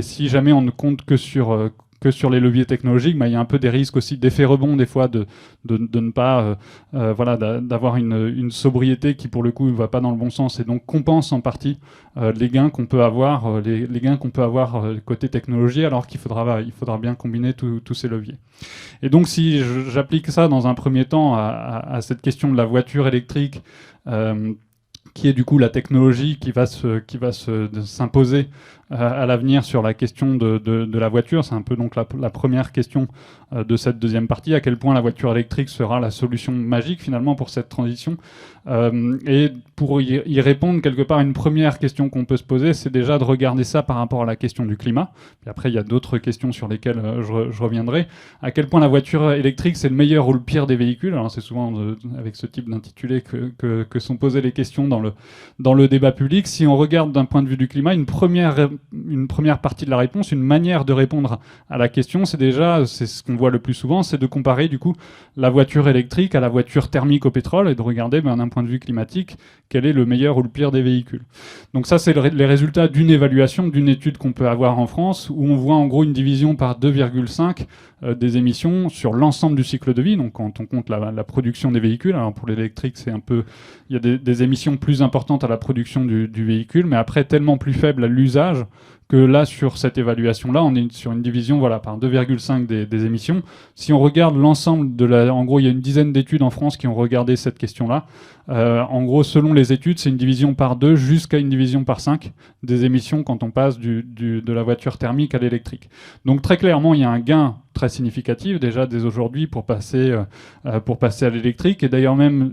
si jamais on ne compte que sur les leviers technologiques, il y a un peu des risques aussi d'effet rebond des fois de ne pas d'avoir une sobriété qui pour le coup ne va pas dans le bon sens et donc compense en partie les gains qu'on peut avoir côté technologie, alors qu'il faudra bien combiner tous ces leviers. Et donc si j'applique ça dans un premier temps à cette question de la voiture électrique, qui est du coup la technologie qui va s'imposer à l'avenir sur la question de la voiture. C'est un peu donc la première question de cette deuxième partie, à quel point la voiture électrique sera la solution magique finalement pour cette transition. Et pour y répondre, quelque part, une première question qu'on peut se poser, c'est déjà de regarder ça par rapport à la question du climat. Puis après, il y a d'autres questions sur lesquelles je reviendrai. À quel point la voiture électrique, c'est le meilleur ou le pire des véhicules. Alors c'est souvent avec ce type d'intitulé que sont posées les questions dans le débat public. Si on regarde d'un point de vue du climat, une première partie de la réponse, une manière de répondre à la question, c'est ce qu'on voit le plus souvent, c'est de comparer du coup la voiture électrique à la voiture thermique au pétrole et de regarder d'un point de vue climatique quel est le meilleur ou le pire des véhicules. Donc ça, c'est les résultats d'une évaluation, d'une étude qu'on peut avoir en France, où on voit en gros une division par 2,5 des émissions sur l'ensemble du cycle de vie. Donc quand on compte la production des véhicules, alors pour l'électrique, c'est un peu, il y a des émissions plus importantes à la production du véhicule, mais après tellement plus faibles à l'usage que là, sur cette évaluation-là, on est sur une division par 2,5 des émissions. Si on regarde l'ensemble en gros, il y a une dizaine d'études en France qui ont regardé cette question-là. En gros, selon les études, c'est une division par 2 jusqu'à une division par 5 des émissions quand on passe de la voiture thermique à l'électrique. Donc très clairement, il y a un gain très significatif déjà dès aujourd'hui pour passer à l'électrique. Et d'ailleurs même,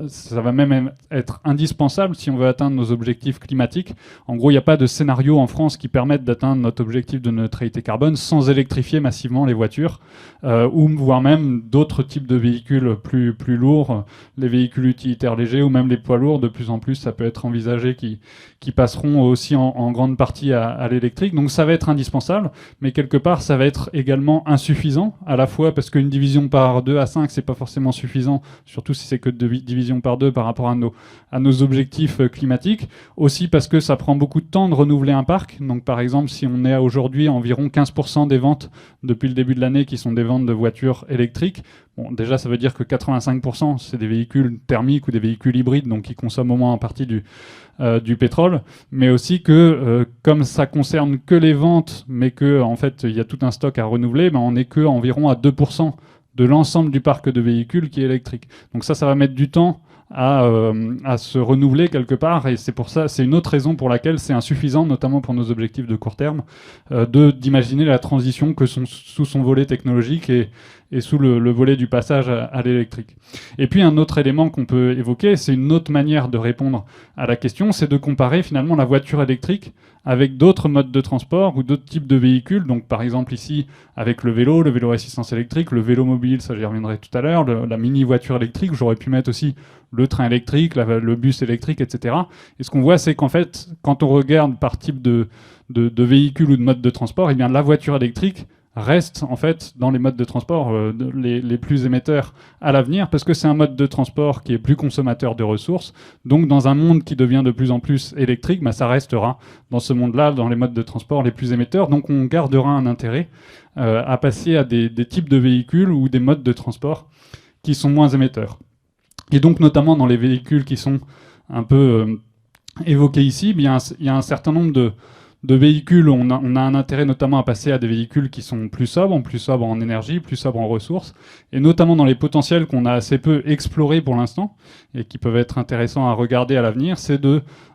ça va même être indispensable si on veut atteindre nos objectifs climatiques. En gros, il n'y a pas de scénario en France qui permette d'atteindre notre objectif de neutralité carbone sans électrifier massivement les voitures, ou voire même d'autres types de véhicules plus lourds, les véhicules utilitaires légers ou même les poids lourds. De plus en plus, ça peut être envisagé qui passeront aussi en grande partie à l'électrique. Donc ça va être indispensable, mais quelque part, ça va être également insuffisant, à la fois parce qu'une division par 2 à 5, c'est pas forcément suffisant, surtout si c'est que de division par 2 par rapport à nos objectifs climatiques. Aussi parce que ça prend beaucoup de temps de renouveler un parc. Donc par exemple, si on est aujourd'hui à environ 15% des ventes depuis le début de l'année qui sont des ventes de voitures électriques, bon, déjà ça veut dire que 85% c'est des véhicules thermiques ou des véhicules hybrides, donc qui consomment au moins en partie du pétrole, mais aussi que comme ça concerne que les ventes, mais que en fait il y a tout un stock à renouveler, on n'est que environ à 2% de l'ensemble du parc de véhicules qui est électrique. Donc ça va mettre du temps à se renouveler quelque part, et c'est pour ça, c'est une autre raison pour laquelle c'est insuffisant, notamment pour nos objectifs de court terme, d'imaginer la transition que sous son volet technologique et sous le volet du passage à l'électrique. Et puis un autre élément qu'on peut évoquer, c'est une autre manière de répondre à la question, c'est de comparer finalement la voiture électrique avec d'autres modes de transport ou d'autres types de véhicules. Donc par exemple ici avec le vélo assistance électrique, le vélo mobile, ça j'y reviendrai tout à l'heure, la mini voiture électrique, j'aurais pu mettre aussi le train électrique, le bus électrique, etc. Et ce qu'on voit, c'est qu'en fait, quand on regarde par type de véhicule ou de mode de transport, eh bien la voiture électrique reste en fait dans les modes de transport les plus émetteurs à l'avenir, parce que c'est un mode de transport qui est plus consommateur de ressources. Donc dans un monde qui devient de plus en plus électrique, ça restera dans ce monde-là, dans les modes de transport les plus émetteurs. Donc on gardera un intérêt à passer à des types de véhicules ou des modes de transport qui sont moins émetteurs. Et donc notamment dans les véhicules qui sont un peu évoqués ici, il y a un certain nombre de véhicules, on a un intérêt notamment à passer à des véhicules qui sont plus sobres en énergie, plus sobres en ressources, et notamment dans les potentiels qu'on a assez peu explorés pour l'instant, et qui peuvent être intéressants à regarder à l'avenir, c'est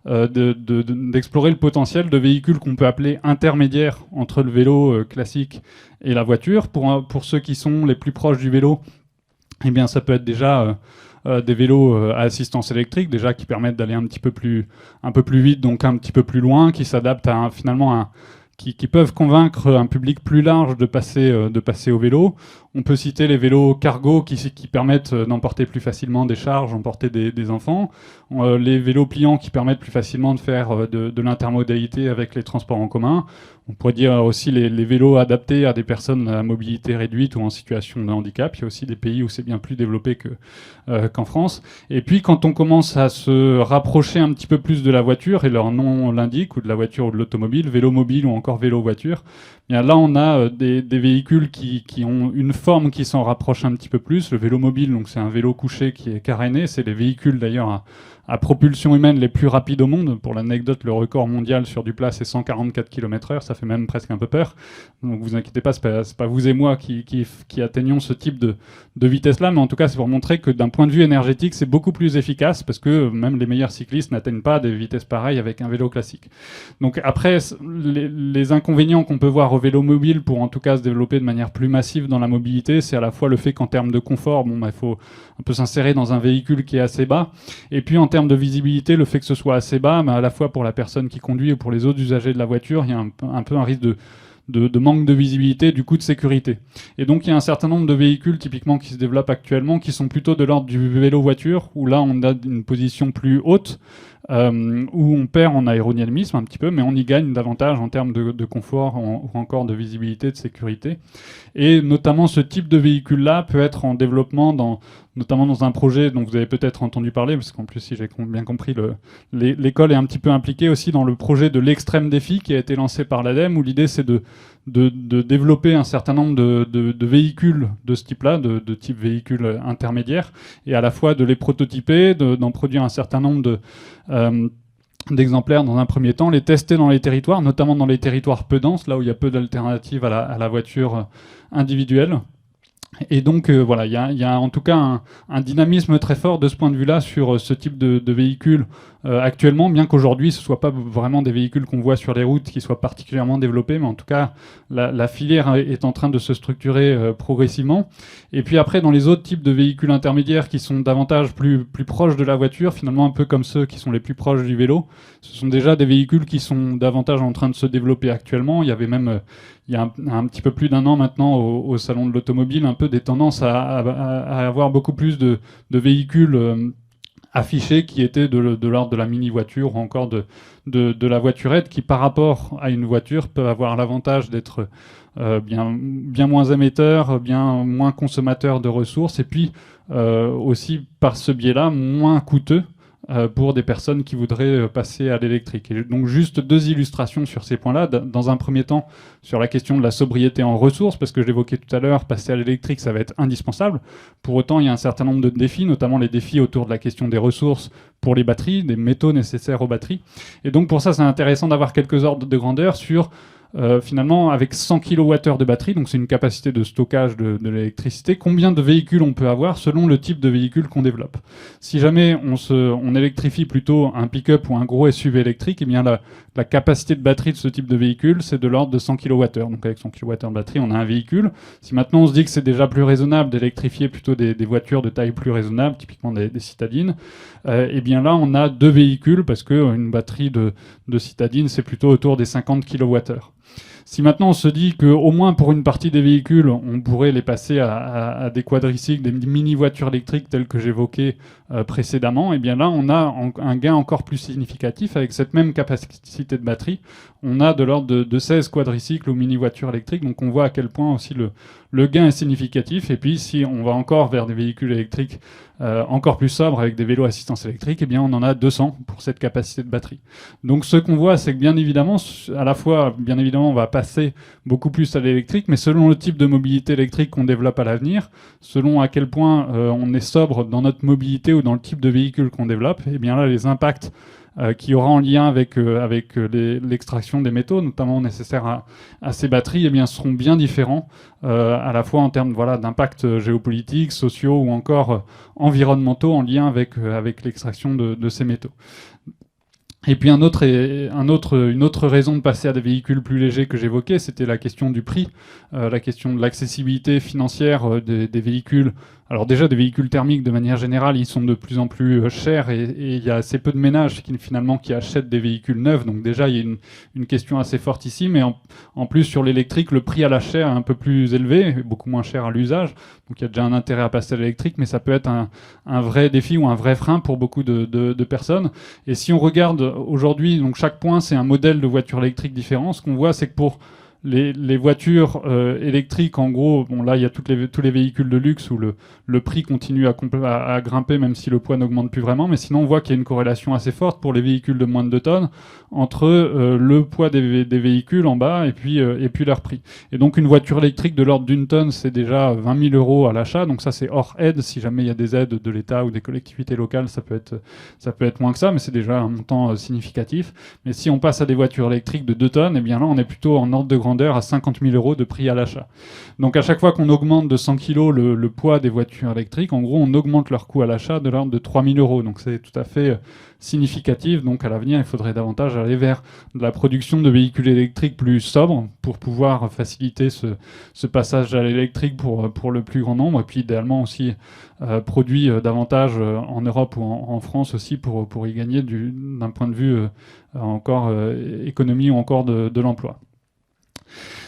d'explorer le potentiel de véhicules qu'on peut appeler intermédiaires entre le vélo classique et la voiture. Pour ceux qui sont les plus proches du vélo, eh bien ça peut être déjà des vélos à assistance électrique, déjà qui permettent d'aller un peu plus vite, donc un petit peu plus loin, qui s'adaptent qui peuvent convaincre un public plus large de passer au vélo. On peut citer les vélos cargo qui permettent d'emporter plus facilement des charges, emporter des enfants. Les vélos pliants qui permettent plus facilement de faire de l'intermodalité avec les transports en commun. On pourrait dire aussi les vélos adaptés à des personnes à mobilité réduite ou en situation de handicap. Il y a aussi des pays où c'est bien plus développé qu'en France. Et puis quand on commence à se rapprocher un petit peu plus de la voiture, et leur nom l'indique, ou de la voiture ou de l'automobile, vélo mobile ou encore vélo-voiture, bien là on a des véhicules qui ont une forme qui s'en rapproche un petit peu plus. Le vélo mobile, donc c'est un vélo couché qui est caréné. C'est les véhicules d'ailleurs à propulsion humaine les plus rapides au monde. Pour l'anecdote, le record mondial sur du plat, c'est 144 km/h. Ça fait même presque un peu peur. Donc vous inquiétez pas, c'est pas vous et moi qui atteignons ce type de vitesse-là, mais en tout cas, c'est pour montrer que d'un point de vue énergétique, c'est beaucoup plus efficace, parce que même les meilleurs cyclistes n'atteignent pas des vitesses pareilles avec un vélo classique. Donc après, les inconvénients qu'on peut voir au vélo mobile pour en tout cas se développer de manière plus massive dans la mobilité, c'est à la fois le fait qu'en termes de confort, il faut un peu s'insérer dans un véhicule qui est assez bas, et puis en termes de visibilité, le fait que ce soit assez bas, mais à la fois pour la personne qui conduit et pour les autres usagers de la voiture, il y a un peu un risque de manque de visibilité, du coup de sécurité. Et donc il y a un certain nombre de véhicules typiquement qui se développent actuellement qui sont plutôt de l'ordre du vélo-voiture, où là on a une position plus haute, où on perd en aérodynamisme un petit peu, mais on y gagne davantage en termes de confort ou encore de visibilité, de sécurité. Et notamment ce type de véhicule-là peut être en développement notamment dans un projet dont vous avez peut-être entendu parler, parce qu'en plus, si j'ai bien compris, l'école est un petit peu impliquée aussi dans le projet de l'extrême défi qui a été lancé par l'ADEME, où l'idée c'est de développer un certain nombre de véhicules de ce type-là, de type véhicules intermédiaires, et à la fois de les prototyper, d'en produire un certain nombre d'exemplaires dans un premier temps, les tester dans les territoires, notamment dans les territoires peu denses, là où il y a peu d'alternatives à la voiture individuelle. Et donc voilà, il y a en tout cas un dynamisme très fort de ce point de vue-là sur ce type de véhicules actuellement, bien qu'aujourd'hui ce ne soit pas vraiment des véhicules qu'on voit sur les routes qui soient particulièrement développés, mais en tout cas la filière est en train de se structurer progressivement. Et puis après, dans les autres types de véhicules intermédiaires qui sont davantage plus proches de la voiture, finalement un peu comme ceux qui sont les plus proches du vélo, ce sont déjà des véhicules qui sont davantage en train de se développer actuellement. Il y avait même il y a un petit peu plus d'un an maintenant au salon de l'automobile, un peu des tendances à avoir beaucoup plus de véhicules affichés qui étaient de l'ordre de la mini-voiture ou encore de la voiturette, qui par rapport à une voiture peuvent avoir l'avantage d'être bien moins émetteurs, bien moins consommateurs de ressources, et puis aussi par ce biais-là moins coûteux pour des personnes qui voudraient passer à l'électrique. Et donc juste deux illustrations sur ces points-là. Dans un premier temps, sur la question de la sobriété en ressources, parce que je l'évoquais tout à l'heure, passer à l'électrique, ça va être indispensable. Pour autant, il y a un certain nombre de défis, notamment les défis autour de la question des ressources pour les batteries, des métaux nécessaires aux batteries. Et donc pour ça, c'est intéressant d'avoir quelques ordres de grandeur sur finalement, avec 100 kWh de batterie, donc c'est une capacité de stockage de l'électricité, combien de véhicules on peut avoir selon le type de véhicule qu'on développe. Si jamais on électrifie plutôt un pick-up ou un gros SUV électrique, eh bien la capacité de batterie de ce type de véhicule, c'est de l'ordre de 100 kWh. Donc avec 100 kWh de batterie, on a un véhicule. Si maintenant on se dit que c'est déjà plus raisonnable d'électrifier plutôt des voitures de taille plus raisonnable, typiquement des citadines, eh bien là on a deux véhicules, parce qu'une batterie de citadine, c'est plutôt autour des 50 kWh. Si maintenant on se dit qu'au moins pour une partie des véhicules, on pourrait les passer à des quadricycles, des mini-voitures électriques telles que j'évoquais précédemment, et bien là on a un gain encore plus significatif avec cette même capacité de batterie. On a de l'ordre de 16 quadricycles ou mini-voitures électriques, donc on voit à quel point aussi le gain est significatif. Et puis si on va encore vers des véhicules électriques encore plus sobres avec des vélos assistance électrique, eh bien on en a 200 pour cette capacité de batterie. Donc ce qu'on voit, c'est que bien évidemment, à la fois, bien évidemment, on va passer beaucoup plus à l'électrique, mais selon le type de mobilité électrique qu'on développe à l'avenir, selon à quel point on est sobre dans notre mobilité ou dans le type de véhicule qu'on développe, eh bien là, les impacts qui aura en lien avec l'extraction des métaux, notamment nécessaires à ces batteries, eh bien, seront bien différents, à la fois en termes d'impacts géopolitiques, sociaux ou encore environnementaux en lien avec l'extraction de ces métaux. Et puis une autre raison de passer à des véhicules plus légers que j'évoquais, c'était la question du prix, la question de l'accessibilité financière des véhicules Alors déjà, des véhicules thermiques, de manière générale, ils sont de plus en plus chers et il y a assez peu de ménages finalement qui achètent des véhicules neufs. Donc déjà, il y a une question assez forte ici. Mais en plus, sur l'électrique, le prix à l'achat est un peu plus élevé, beaucoup moins cher à l'usage. Donc il y a déjà un intérêt à passer à l'électrique, mais ça peut être un vrai défi ou un vrai frein pour beaucoup de personnes. Et si on regarde aujourd'hui, donc chaque point, c'est un modèle de voiture électrique différent. Ce qu'on voit, c'est que pour les voitures électriques, en gros, bon là il y a tous les véhicules de luxe où le prix continue à grimper même si le poids n'augmente plus vraiment, mais sinon on voit qu'il y a une corrélation assez forte pour les véhicules de moins de 2 tonnes entre le poids des véhicules en bas et puis leur prix. Et donc une voiture électrique de l'ordre d'une tonne, c'est déjà 20 000 euros à l'achat, donc ça c'est hors aide. Si jamais il y a des aides de l'État ou des collectivités locales, ça peut être moins que ça, mais c'est déjà un montant significatif. Mais si on passe à des voitures électriques de 2 tonnes, eh bien là on est plutôt en ordre de grandeur à 50 000 euros de prix à l'achat. Donc à chaque fois qu'on augmente de 100 kg le poids des voitures électriques, en gros on augmente leur coût à l'achat de l'ordre de 3 000 euros. Donc c'est tout à fait significatif. Donc à l'avenir, il faudrait davantage aller vers de la production de véhicules électriques plus sobres pour pouvoir faciliter ce passage à l'électrique pour le plus grand nombre. Et puis idéalement aussi produit davantage en Europe ou en France aussi pour y gagner d'un point de vue encore économie ou encore de l'emploi.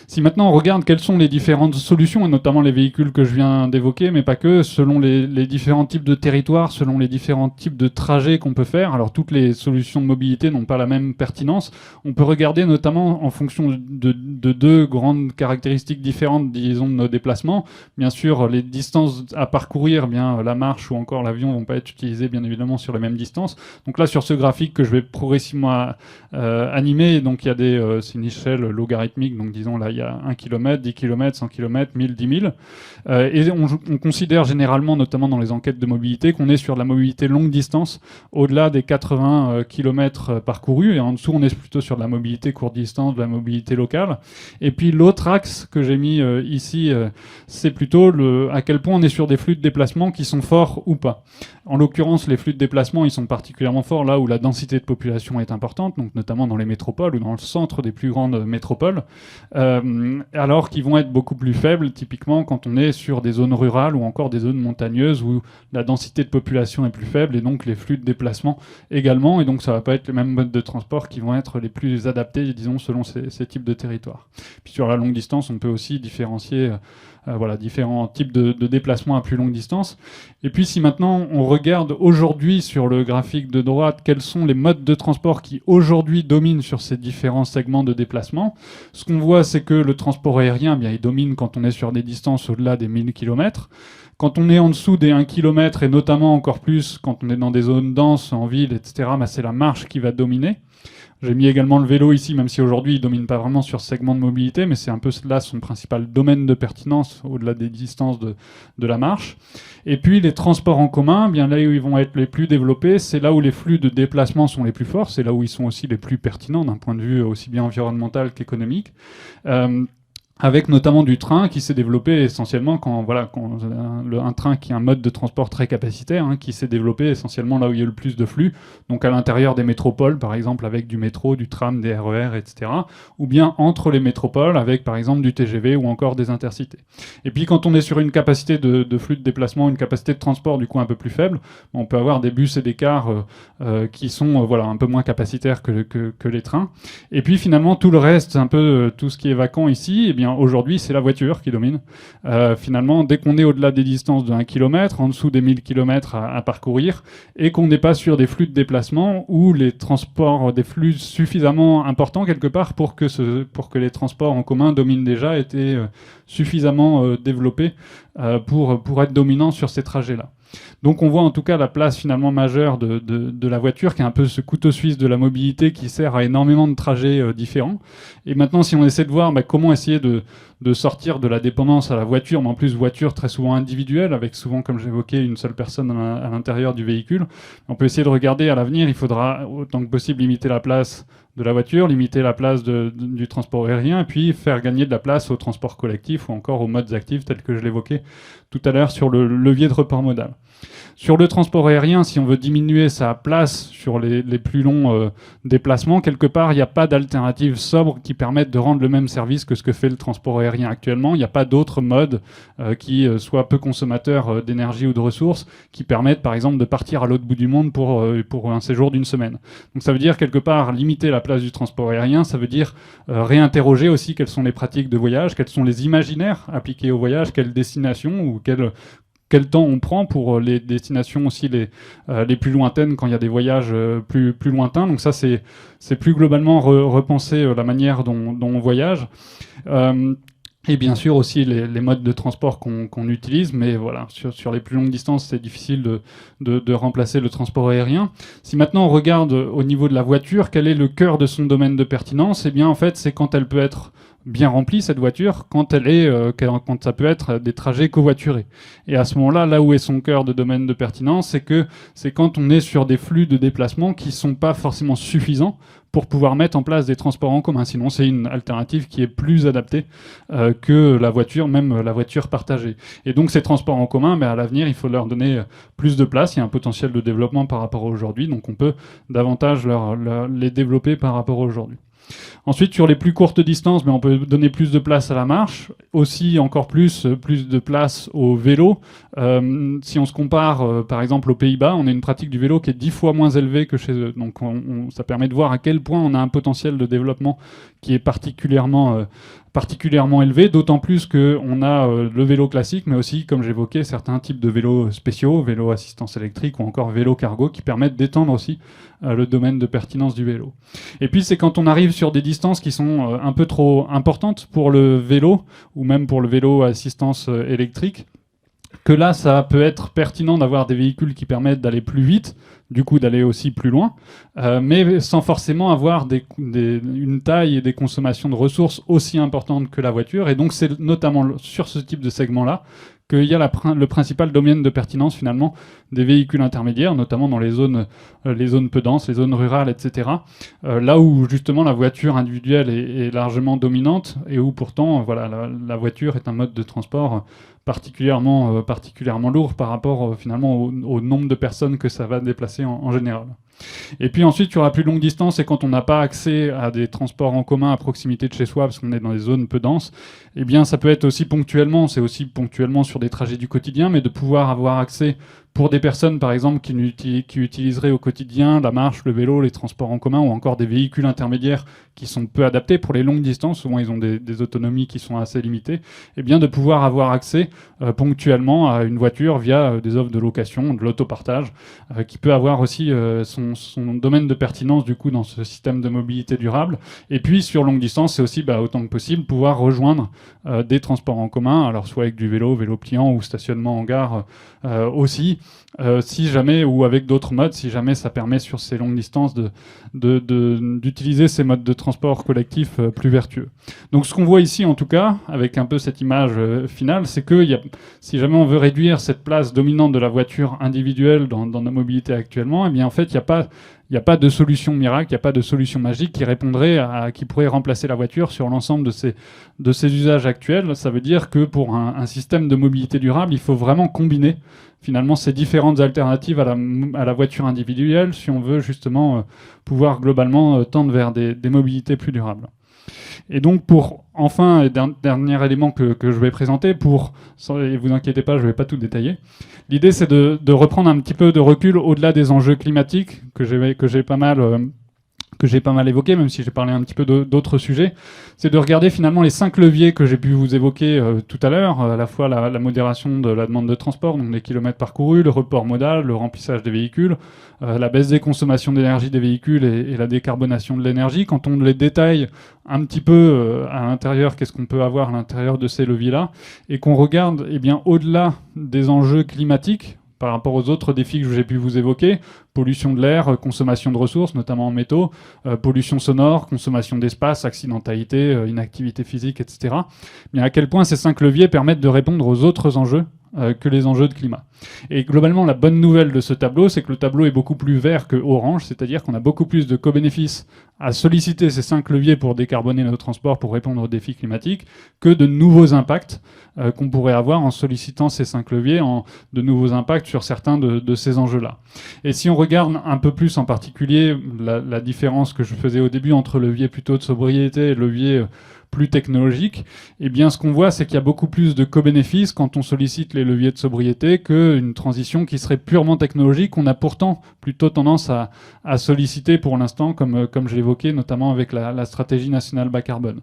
Si maintenant on regarde quelles sont les différentes solutions, et notamment les véhicules que je viens d'évoquer, mais pas que, selon les différents types de territoires, selon les différents types de trajets qu'on peut faire, alors toutes les solutions de mobilité n'ont pas la même pertinence, on peut regarder notamment en fonction de deux grandes caractéristiques différentes, disons, de nos déplacements. Bien sûr, les distances à parcourir, bien la marche ou encore l'avion vont pas être utilisés bien évidemment sur les mêmes distances. Donc là, sur ce graphique que je vais progressivement animer, donc il y a c'est une échelle logarithmique, donc disons là, il y a 1 km, 10 km, 100 km, 1000, 10 000. Et on considère généralement, notamment dans les enquêtes de mobilité, qu'on est sur de la mobilité longue distance, au-delà des 80 km parcourus. Et en dessous, on est plutôt sur de la mobilité courte distance, de la mobilité locale. Et puis l'autre axe que j'ai mis ici, c'est plutôt à quel point on est sur des flux de déplacement qui sont forts ou pas. En l'occurrence, les flux de déplacement, ils sont particulièrement forts là où la densité de population est importante, donc notamment dans les métropoles ou dans le centre des plus grandes métropoles. Alors qu'ils vont être beaucoup plus faibles, typiquement quand on est sur des zones rurales ou encore des zones montagneuses où la densité de population est plus faible et donc les flux de déplacement également. Et donc ça va pas être les mêmes modes de transport qui vont être les plus adaptés, disons, selon ces types de territoires. Puis sur la longue distance, on peut aussi différencier différents types de déplacements à plus longue distance. Et puis si maintenant on regarde aujourd'hui sur le graphique de droite quels sont les modes de transport qui aujourd'hui dominent sur ces différents segments de déplacement, ce qu'on voit c'est que le transport aérien, il domine quand on est sur des distances au-delà des 1000 km. Quand on est en dessous des 1 km et notamment encore plus quand on est dans des zones denses, en ville, etc., c'est la marche qui va dominer. J'ai mis également le vélo ici, même si aujourd'hui il ne domine pas vraiment sur ce segment de mobilité, mais c'est un peu là son principal domaine de pertinence au-delà des distances de la marche. Et puis les transports en commun, bien là où ils vont être les plus développés, c'est là où les flux de déplacement sont les plus forts, c'est là où ils sont aussi les plus pertinents d'un point de vue aussi bien environnemental qu'économique. Avec notamment du train qui s'est développé essentiellement un train qui est un mode de transport très capacitaire, qui s'est développé essentiellement là où il y a le plus de flux, donc à l'intérieur des métropoles par exemple avec du métro, du tram, des RER, etc. Ou bien entre les métropoles avec par exemple du TGV ou encore des intercités. Et puis quand on est sur une capacité de flux de déplacement, une capacité de transport du coup un peu plus faible, on peut avoir des bus et des cars qui sont un peu moins capacitaires que les trains. Et puis finalement tout le reste, un peu tout ce qui est vacant ici, eh bien aujourd'hui, c'est la voiture qui domine. Finalement, dès qu'on est au-delà des distances de 1 km, en dessous des 1000 km à parcourir, et qu'on n'est pas sur des flux de déplacement ou les transports, des flux suffisamment importants quelque part pour que les transports en commun dominent déjà, étaient suffisamment développés pour être dominants sur ces trajets-là. Donc on voit en tout cas la place finalement majeure de la voiture, qui est un peu ce couteau suisse de la mobilité qui sert à énormément de trajets différents. Et maintenant, si on essaie de voir comment essayer de sortir de la dépendance à la voiture, mais en plus voiture très souvent individuelle, avec souvent, comme j'évoquais, une seule personne à l'intérieur du véhicule, on peut essayer de regarder à l'avenir, il faudra autant que possible limiter la place de la voiture, limiter la place du transport aérien, et puis faire gagner de la place au transport collectif ou encore aux modes actifs tels que je l'évoquais tout à l'heure sur le levier de report modal. Sur le transport aérien, si on veut diminuer sa place sur les plus longs déplacements, quelque part, il n'y a pas d'alternative sobre qui permette de rendre le même service que ce que fait le transport aérien actuellement. Il n'y a pas d'autres modes qui soient peu consommateurs d'énergie ou de ressources, qui permettent, par exemple, de partir à l'autre bout du monde pour un séjour d'une semaine. Donc ça veut dire, quelque part, limiter la place du transport aérien, ça veut dire réinterroger aussi quelles sont les pratiques de voyage, quels sont les imaginaires appliqués au voyage, quelles destinations ou quel temps on prend pour les destinations aussi les plus lointaines quand il y a des voyages plus lointains. Donc ça, c'est plus globalement repenser la manière dont on voyage. Et bien sûr aussi les modes de transport qu'on utilise, mais voilà, sur les plus longues distances, c'est difficile de remplacer le transport aérien. Si maintenant on regarde au niveau de la voiture, quel est le cœur de son domaine de pertinence? Eh bien en fait, c'est quand elle peut être bien remplie, cette voiture, quand ça peut être des trajets covoiturés. Et à ce moment-là, là où est son cœur de domaine de pertinence, c'est quand on est sur des flux de déplacement qui sont pas forcément suffisants pour pouvoir mettre en place des transports en commun. Sinon, c'est une alternative qui est plus adaptée que la voiture, même la voiture partagée. Et donc, ces transports en commun, mais à l'avenir, il faut leur donner plus de place. Il y a un potentiel de développement par rapport à aujourd'hui, donc on peut davantage les développer par rapport à aujourd'hui. Ensuite, sur les plus courtes distances, on peut donner plus de place à la marche, aussi encore plus de place au vélo. Si on se compare, par exemple, aux Pays-Bas, on a une pratique du vélo qui est 10 fois moins élevée que chez eux. Donc ça permet de voir à quel point on a un potentiel de développement qui est particulièrement élevé, d'autant plus qu'on a le vélo classique, mais aussi, comme j'évoquais, certains types de vélos spéciaux, vélo assistance électrique ou encore vélo cargo, qui permettent d'étendre aussi le domaine de pertinence du vélo. Et puis, c'est quand on arrive sur des distances qui sont un peu trop importantes pour le vélo, ou même pour le vélo assistance électrique, que là, ça peut être pertinent d'avoir des véhicules qui permettent d'aller plus vite, du coup d'aller aussi plus loin, mais sans forcément avoir une taille et des consommations de ressources aussi importantes que la voiture. Et donc c'est notamment sur ce type de segment-là qu'il y a le principal domaine de pertinence finalement des véhicules intermédiaires, notamment dans les zones peu denses, les zones rurales, etc. Là où justement la voiture individuelle est largement dominante et où pourtant la voiture est un mode de transport particulièrement lourd par rapport finalement au nombre de personnes que ça va déplacer en général. Et puis ensuite, sur la plus longue distance, et quand on n'a pas accès à des transports en commun à proximité de chez soi, parce qu'on est dans des zones peu denses, eh bien ça peut être aussi ponctuellement, c'est aussi ponctuellement sur des trajets du quotidien, mais de pouvoir avoir accès pour des personnes, par exemple, qui utiliseraient au quotidien la marche, le vélo, les transports en commun ou encore des véhicules intermédiaires qui sont peu adaptés pour les longues distances, souvent ils ont des autonomies qui sont assez limitées, eh bien de pouvoir avoir accès ponctuellement à une voiture via des offres de location, de l'autopartage, qui peut avoir aussi son domaine de pertinence du coup dans ce système de mobilité durable. Et puis sur longue distance, c'est aussi autant que possible pouvoir rejoindre des transports en commun, alors soit avec du vélo pliant ou stationnement en gare aussi, si jamais, ou avec d'autres modes, si jamais ça permet sur ces longues distances d'utiliser ces modes de transport collectif plus vertueux. Donc ce qu'on voit ici en tout cas, avec un peu cette image finale, c'est que si jamais on veut réduire cette place dominante de la voiture individuelle dans nos mobilités actuellement, eh bien en fait il n'y a pas de solution miracle, il n'y a pas de solution magique qui pourrait remplacer la voiture sur l'ensemble de ces usages actuels. Ça veut dire que pour un système de mobilité durable, il faut vraiment combiner finalement ces différentes alternatives à la voiture individuelle si on veut justement pouvoir globalement tendre vers des mobilités plus durables. Et donc pour enfin, dernier élément que je vais présenter, et vous inquiétez pas, je ne vais pas tout détailler, l'idée c'est de reprendre un petit peu de recul au-delà des enjeux climatiques que j'ai pas mal évoqué, même si j'ai parlé un petit peu d'autres sujets, c'est de regarder finalement les 5 leviers que j'ai pu vous évoquer tout à l'heure, à la fois la modération de la demande de transport, donc les kilomètres parcourus, le report modal, le remplissage des véhicules, la baisse des consommations d'énergie des véhicules et la décarbonation de l'énergie. Quand on les détaille un petit peu à l'intérieur, qu'est-ce qu'on peut avoir à l'intérieur de ces leviers-là, et qu'on regarde au-delà des enjeux climatiques, par rapport aux autres défis que j'ai pu vous évoquer, pollution de l'air, consommation de ressources, notamment en métaux, pollution sonore, consommation d'espace, accidentalité, inactivité physique, etc. Mais à quel point ces 5 leviers permettent de répondre aux autres enjeux que les enjeux de climat. Et globalement, la bonne nouvelle de ce tableau, c'est que le tableau est beaucoup plus vert que orange, c'est-à-dire qu'on a beaucoup plus de co-bénéfices à solliciter ces 5 leviers pour décarboner nos transports, pour répondre aux défis climatiques, que de nouveaux impacts qu'on pourrait avoir en sollicitant ces 5 leviers, de nouveaux impacts sur certains de ces enjeux-là. Et si on regarde un peu plus en particulier la différence que je faisais au début entre levier plutôt de sobriété et levier plus technologique, eh bien ce qu'on voit, c'est qu'il y a beaucoup plus de co-bénéfices quand on sollicite les leviers de sobriété qu'une transition qui serait purement technologique, qu'on a pourtant plutôt tendance à solliciter pour l'instant, comme je l'évoquais, notamment avec la stratégie nationale bas carbone.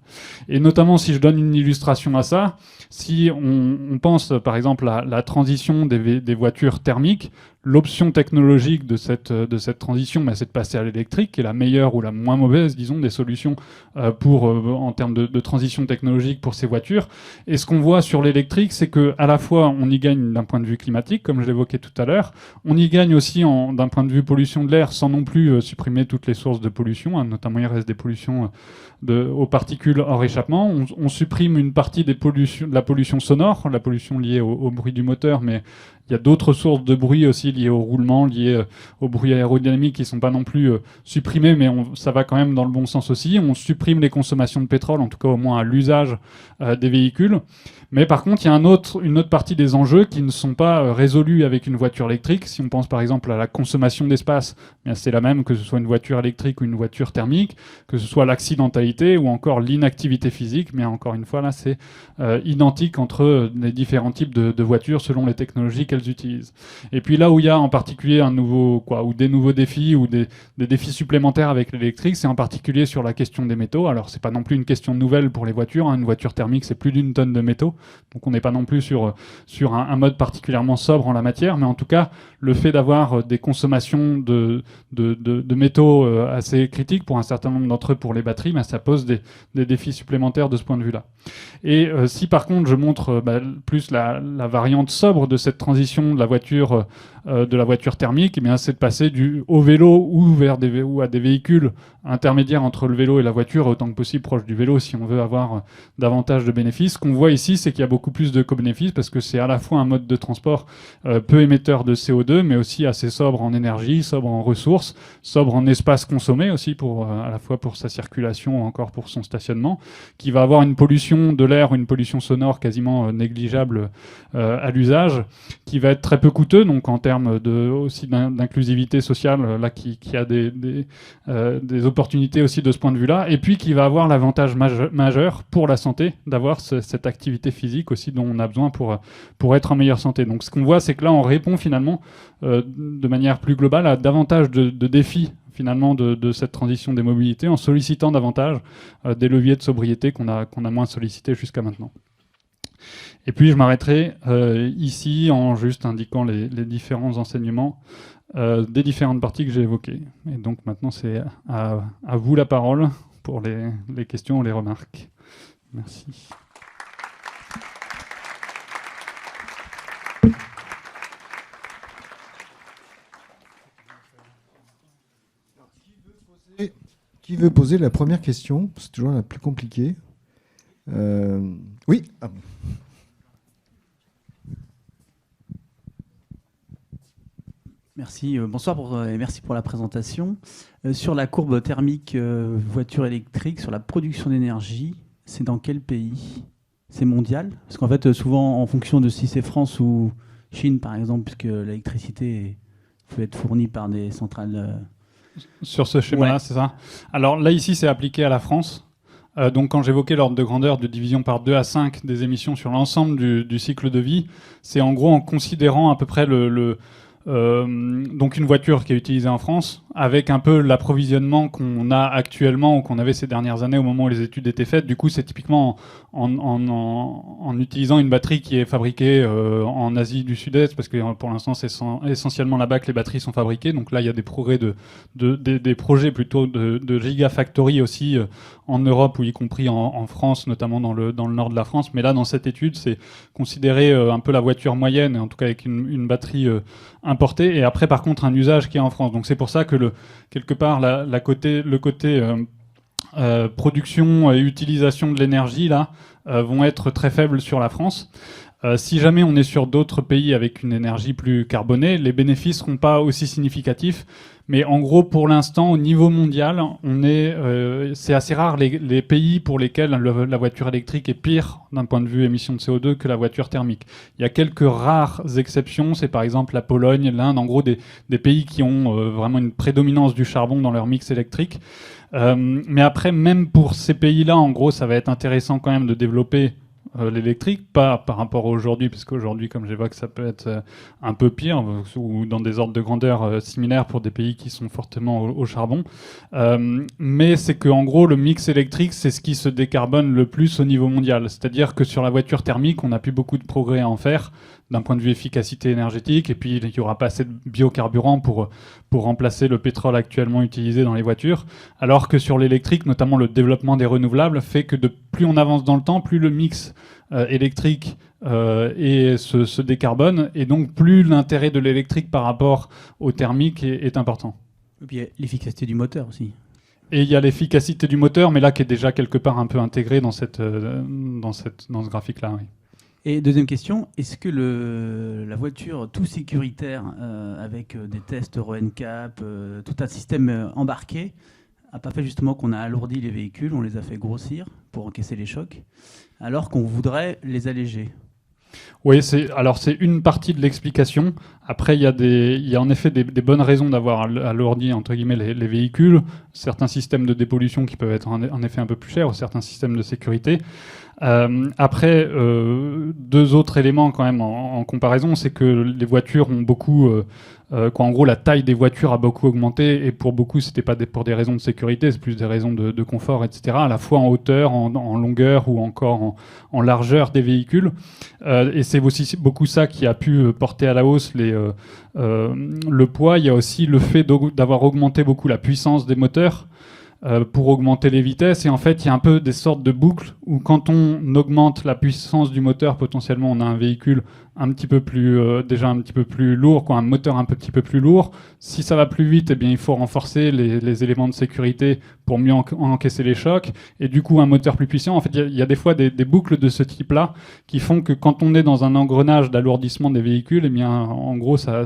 Et notamment, si je donne une illustration à ça, si on pense par exemple à la transition des voitures thermiques, l'option technologique de cette transition, c'est de passer à l'électrique, qui est la meilleure ou la moins mauvaise, disons, des solutions en termes de transition technologique pour ces voitures. Et ce qu'on voit sur l'électrique, c'est qu'à la fois, on y gagne d'un point de vue climatique, comme je l'évoquais tout à l'heure, on y gagne aussi d'un point de vue pollution de l'air, sans non plus supprimer toutes les sources de pollution, notamment il reste des pollutions aux particules hors échappement. On supprime une partie de la pollution sonore, la pollution liée au bruit du moteur, mais il y a d'autres sources de bruit aussi liées au roulement, liées au bruit aérodynamique qui ne sont pas non plus supprimées, mais ça va quand même dans le bon sens aussi. On supprime les consommations de pétrole, en tout cas au moins à l'usage des véhicules. Mais par contre, il y a une autre partie des enjeux qui ne sont pas résolus avec une voiture électrique. Si on pense par exemple à la consommation d'espace, c'est la même que ce soit une voiture électrique ou une voiture thermique, que ce soit l'accidentalité ou encore l'inactivité physique. Mais encore une fois, là, c'est identique entre les différents types de voitures selon les technologies qu'elles utilisent. Et puis là où il y a en particulier des nouveaux défis ou des défis supplémentaires avec l'électrique, c'est en particulier sur la question des métaux. Alors, c'est pas non plus une question nouvelle pour les voitures. Une voiture thermique, c'est plus d'1 tonne de métaux. Donc on n'est pas non plus sur un mode particulièrement sobre en la matière, mais en tout cas, le fait d'avoir des consommations de métaux assez critiques pour un certain nombre d'entre eux pour les batteries, ça pose des défis supplémentaires de ce point de vue-là. Et si par contre je montre plus la variante sobre de cette transition de la voiture thermique, c'est de passer au vélo ou à des véhicules intermédiaires entre le vélo et la voiture, autant que possible proche du vélo si on veut avoir davantage de bénéfices. Ce qu'on voit ici, c'est qu'il y a beaucoup plus de co-bénéfices parce que c'est à la fois un mode de transport peu émetteur de CO2, mais aussi assez sobre en énergie, sobre en ressources, sobre en espace consommé aussi, à la fois pour sa circulation ou encore pour son stationnement, qui va avoir une pollution de l'air ou une pollution sonore quasiment négligeable à l'usage, qui va être très peu coûteux, donc en termes aussi d'inclusivité sociale, là qui a des opportunités aussi de ce point de vue-là, et puis qui va avoir l'avantage majeur pour la santé d'avoir cette activité physique aussi dont on a besoin pour être en meilleure santé. Donc ce qu'on voit, c'est que là, on répond finalement de manière plus globale à davantage de défis finalement de cette transition des mobilités en sollicitant davantage des leviers de sobriété qu'on a moins sollicités jusqu'à maintenant. Et puis je m'arrêterai ici en juste indiquant les différents enseignements des différentes parties que j'ai évoquées. Et donc maintenant c'est à vous la parole pour les questions ou les remarques. Merci. Qui veut poser la première question? C'est toujours la plus compliquée. Oui. Ah. Merci, bonsoir et merci pour la présentation. Sur la courbe thermique voiture électrique, sur la production d'énergie, c'est dans quel pays? C'est mondial? Parce qu'en fait, souvent, en fonction de si c'est France ou Chine, par exemple, puisque l'électricité peut être fournie par des centrales... Sur ce schéma-là, ouais. C'est ça. Alors là, ici, c'est appliqué à la France. Donc quand j'évoquais l'ordre de grandeur de division par 2 à 5 des émissions sur l'ensemble du cycle de vie, c'est en gros en considérant à peu près donc une voiture qui est utilisée en France, avec un peu l'approvisionnement qu'on a actuellement ou qu'on avait ces dernières années au moment où les études étaient faites. Du coup, c'est typiquement en utilisant une batterie qui est fabriquée en Asie du Sud-Est, parce que pour l'instant, c'est essentiellement là-bas que les batteries sont fabriquées. Donc là, il y a des progrès des projets plutôt de gigafactory aussi en Europe, ou y compris en France, notamment dans le nord de la France. Mais là, dans cette étude, c'est considéré un peu la voiture moyenne, en tout cas avec une batterie importée. Et après, par contre, un usage qui est en France. Donc c'est pour ça que quelque part, le côté production et utilisation de l'énergie là vont être très faibles sur la France. Si jamais on est sur d'autres pays avec une énergie plus carbonée, les bénéfices seront pas aussi significatifs. Mais en gros, pour l'instant, au niveau mondial, c'est assez rare les pays pour lesquels la voiture électrique est pire d'un point de vue émission de CO2 que la voiture thermique. Il y a quelques rares exceptions, c'est par exemple la Pologne, l'Inde, en gros des pays qui ont vraiment une prédominance du charbon dans leur mix électrique. Mais après, même pour ces pays-là, en gros, ça va être intéressant quand même de développer l'électrique, pas par rapport à aujourd'hui, parce qu'aujourd'hui, comme j'évoque, ça peut être un peu pire, ou dans des ordres de grandeur similaires pour des pays qui sont fortement au charbon. Mais c'est qu'en gros, le mix électrique, c'est ce qui se décarbone le plus au niveau mondial. C'est-à-dire que sur la voiture thermique, on n'a plus beaucoup de progrès à en faire d'un point de vue efficacité énergétique, et puis il n'y aura pas assez de biocarburants pour remplacer le pétrole actuellement utilisé dans les voitures, alors que sur l'électrique, notamment le développement des renouvelables, fait que plus on avance dans le temps, plus le mix électrique se décarbone, et donc plus l'intérêt de l'électrique par rapport au thermique est important. Et puis il y a l'efficacité du moteur aussi. Et il y a l'efficacité du moteur, mais là qui est déjà quelque part un peu intégrée dans ce graphique-là. Oui. Et deuxième question, est-ce que la voiture tout sécuritaire, avec des tests Euro NCAP, tout un système embarqué, n'a pas fait justement qu'on a alourdi les véhicules, on les a fait grossir pour encaisser les chocs, alors qu'on voudrait les alléger? Oui, c'est une partie de l'explication. Après, il y a en effet des bonnes raisons d'avoir alourdi entre guillemets les véhicules, certains systèmes de dépollution qui peuvent être en effet un peu plus chers, ou certains systèmes de sécurité. Après, deux autres éléments quand même en comparaison, c'est que les voitures ont beaucoup, en gros la taille des voitures a beaucoup augmenté, et pour beaucoup c'était pas pour des raisons de sécurité, c'est plus des raisons de confort, etc. À la fois en hauteur, en longueur ou encore en largeur des véhicules. Et c'est aussi beaucoup ça qui a pu porter à la hausse le poids. Il y a aussi le fait d'avoir augmenté beaucoup la puissance des moteurs. Pour augmenter les vitesses, et en fait il y a un peu des sortes de boucles où quand on augmente la puissance du moteur, potentiellement on a un véhicule un petit peu plus déjà un petit peu plus lourd, un moteur un petit peu plus lourd. Si ça va plus vite, eh bien il faut renforcer les éléments de sécurité pour mieux encaisser les chocs, et du coup un moteur plus puissant. En fait, il y a des fois des boucles de ce type-là qui font que quand on est dans un engrenage d'alourdissement des véhicules, eh bien en gros ça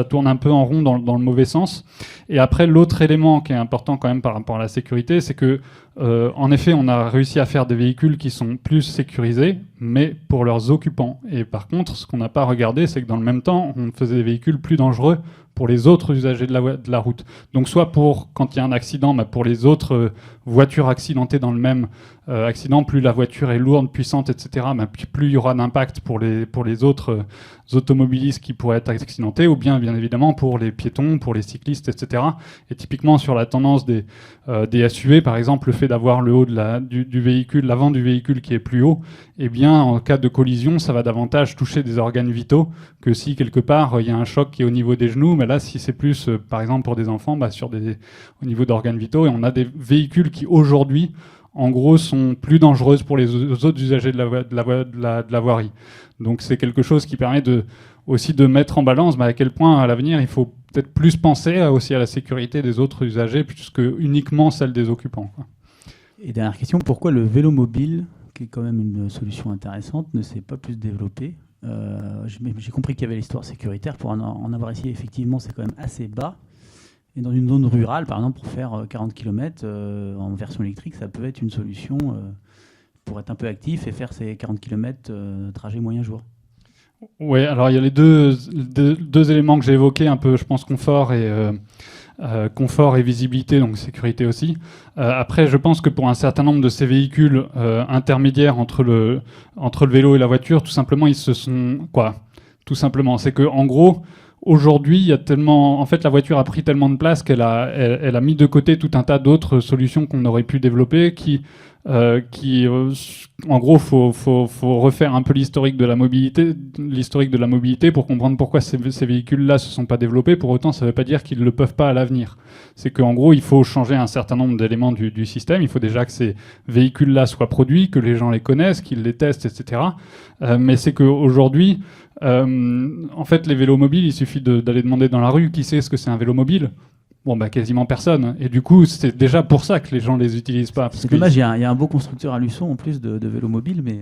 tourne un peu en rond dans le mauvais sens. Et après, l'autre élément qui est important quand même par rapport à la sécurité, c'est que en effet, on a réussi à faire des véhicules qui sont plus sécurisés, mais pour leurs occupants. Et par contre, ce qu'on n'a pas regardé, c'est que dans le même temps, on faisait des véhicules plus dangereux pour les autres usagers de la route. Donc soit quand il y a un accident, pour les autres voitures accidentées dans le même accident, plus la voiture est lourde, puissante, etc., plus il y aura d'impact pour les autres automobilistes qui pourraient être accidentés, ou bien évidemment pour les piétons, pour les cyclistes, etc. Et typiquement sur la tendance des SUV, par exemple, le fait d'avoir le haut du véhicule, l'avant du véhicule qui est plus haut, eh bien en cas de collision, ça va davantage toucher des organes vitaux que si quelque part il y a un choc qui est au niveau des genoux. Mais là, si c'est plus, par exemple pour des enfants, au niveau d'organes vitaux, et on a des véhicules qui aujourd'hui, en gros, sont plus dangereuses pour les autres usagers de la voirie. Donc c'est quelque chose qui permet aussi de mettre en balance à quel point à l'avenir il faut peut-être plus penser aussi à la sécurité des autres usagers plus que uniquement celle des occupants. Et dernière question, pourquoi le vélo mobile, qui est quand même une solution intéressante, ne s'est pas plus développé? J'ai compris qu'il y avait l'histoire sécuritaire. Pour en avoir ici, effectivement, c'est quand même assez bas. Et dans une zone rurale, par exemple, pour faire 40 km en version électrique, ça peut être une solution pour être un peu actif et faire ces 40 km trajet moyen jour. Oui, alors il y a les deux éléments que j'ai évoqués, un peu, je pense, confort et visibilité, donc sécurité aussi. Après, je pense que pour un certain nombre de ces véhicules intermédiaires entre le vélo et la voiture, tout simplement, tout simplement, c'est que en gros, aujourd'hui, il y a tellement, en fait, la voiture a pris tellement de place qu'elle a mis de côté tout un tas d'autres solutions qu'on aurait pu développer, en gros, faut refaire un peu l'historique de la mobilité pour comprendre pourquoi ces véhicules-là se sont pas développés. Pour autant, ça ne veut pas dire qu'ils ne le peuvent pas à l'avenir. C'est qu'en gros, il faut changer un certain nombre d'éléments du système. Il faut déjà que ces véhicules-là soient produits, que les gens les connaissent, qu'ils les testent, etc. Mais c'est qu'aujourd'hui, en fait, les vélos mobiles, il suffit d'aller demander dans la rue qui sait ce que c'est un vélo mobile. Bon, quasiment personne. Et du coup, c'est déjà pour ça que les gens les utilisent pas. C'est dommage, il y a un beau constructeur à Luçon en plus de vélos mobiles, mais...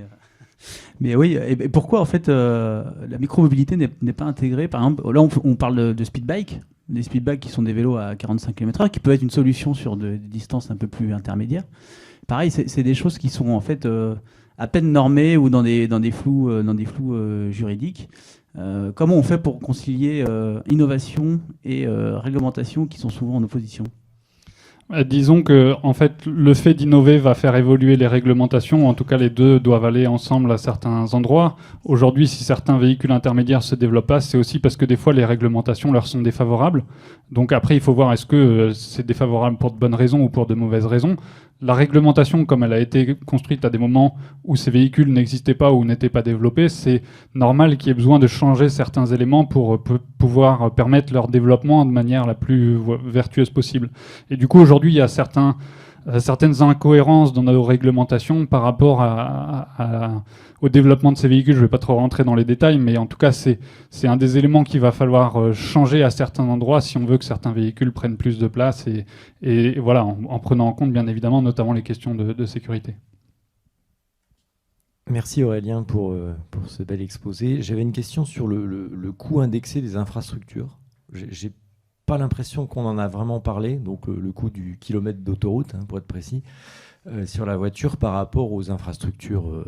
Mais oui, et pourquoi en fait la micromobilité n'est pas intégrée? Par exemple, là on parle de speed bike, des speed bikes qui sont des vélos à 45 km/h, qui peuvent être une solution sur des distances un peu plus intermédiaires. Pareil, c'est des choses qui sont en fait à peine normées ou dans des flous, juridiques. Comment on fait pour concilier innovation et réglementation qui sont souvent en opposition? Disons que en fait, le fait d'innover va faire évoluer les réglementations. En tout cas, les deux doivent aller ensemble à certains endroits. Aujourd'hui, si certains véhicules intermédiaires se développent pas, c'est aussi parce que des fois les réglementations leur sont défavorables. Donc après, il faut voir est-ce que c'est défavorable pour de bonnes raisons ou pour de mauvaises raisons. La réglementation, comme elle a été construite à des moments où ces véhicules n'existaient pas ou n'étaient pas développés, c'est normal qu'il y ait besoin de changer certains éléments pour pouvoir permettre leur développement de manière la plus vertueuse possible. Et du coup, aujourd'hui, il y a certaines incohérences dans nos réglementations par rapport au développement de ces véhicules. Je ne vais pas trop rentrer dans les détails, mais en tout cas, c'est un des éléments qu'il va falloir changer à certains endroits si on veut que certains véhicules prennent plus de place et voilà, en prenant en compte, bien évidemment, notamment les questions de sécurité. Merci Aurélien pour ce bel exposé. J'avais une question sur le coût indexé des infrastructures. J'ai pas l'impression qu'on en a vraiment parlé, donc le coût du kilomètre d'autoroute, pour être précis, sur la voiture par rapport aux infrastructures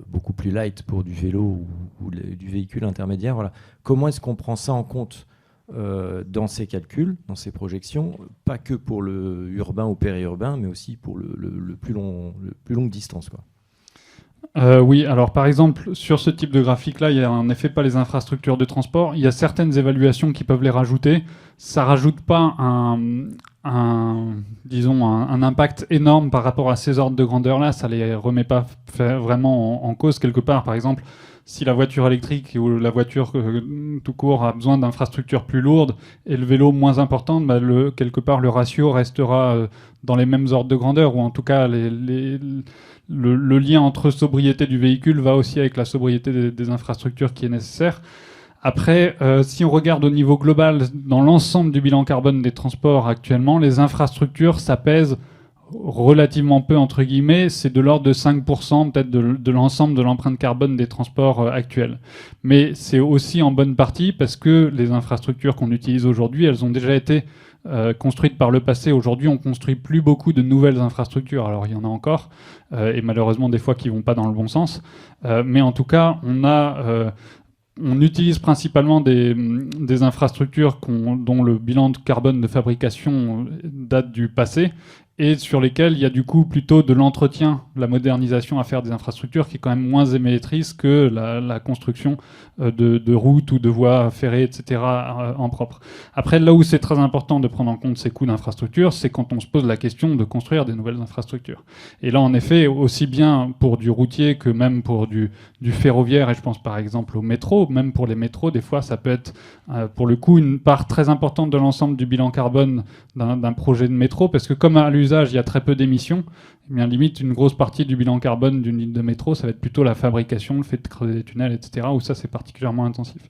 beaucoup plus light pour du vélo ou du véhicule intermédiaire. Voilà. Comment est-ce qu'on prend ça en compte dans ces calculs, dans ces projections, pas que pour le urbain ou périurbain, mais aussi pour le plus longue distance, quoi. Oui, alors par exemple, sur ce type de graphique-là, il n'y a en effet pas les infrastructures de transport. Il y a certaines évaluations qui peuvent les rajouter. Ça ne rajoute pas disons un impact énorme par rapport à ces ordres de grandeur-là. Ça ne les remet pas vraiment en cause quelque part. Par exemple, si la voiture électrique ou la voiture tout court a besoin d'infrastructures plus lourdes et le vélo moins important, bah quelque part le ratio restera dans les mêmes ordres de grandeur, ou en tout cas le lien entre sobriété du véhicule va aussi avec la sobriété des infrastructures qui est nécessaire. Après, si on regarde au niveau global, dans l'ensemble du bilan carbone des transports actuellement, les infrastructures, ça pèse relativement peu, entre guillemets. C'est de l'ordre de 5% peut-être de l'ensemble de l'empreinte carbone des transports actuels. Mais c'est aussi en bonne partie parce que les infrastructures qu'on utilise aujourd'hui, elles ont déjà été construites par le passé. Aujourd'hui, on construit plus beaucoup de nouvelles infrastructures. Alors, il y en a encore, et malheureusement des fois qui vont pas dans le bon sens. Mais en tout cas, on utilise principalement des infrastructures dont le bilan de carbone de fabrication date du passé et sur lesquelles il y a du coup plutôt de l'entretien, de la modernisation à faire des infrastructures qui est quand même moins émettrice que la construction de routes ou de voies ferrées, etc. en propre. Après, là où c'est très important de prendre en compte ces coûts d'infrastructure, c'est quand on se pose la question de construire des nouvelles infrastructures. Et là, en effet, aussi bien pour du routier que même pour du ferroviaire, et je pense par exemple au métro, même pour les métros, des fois, ça peut être pour le coup une part très importante de l'ensemble du bilan carbone d'un projet de métro, parce que comme à l'usage, il y a très peu d'émissions, eh bien, limite, une grosse partie du bilan carbone d'une ligne de métro, ça va être plutôt la fabrication, le fait de creuser des tunnels, etc., où ça, c'est particulièrement intensif.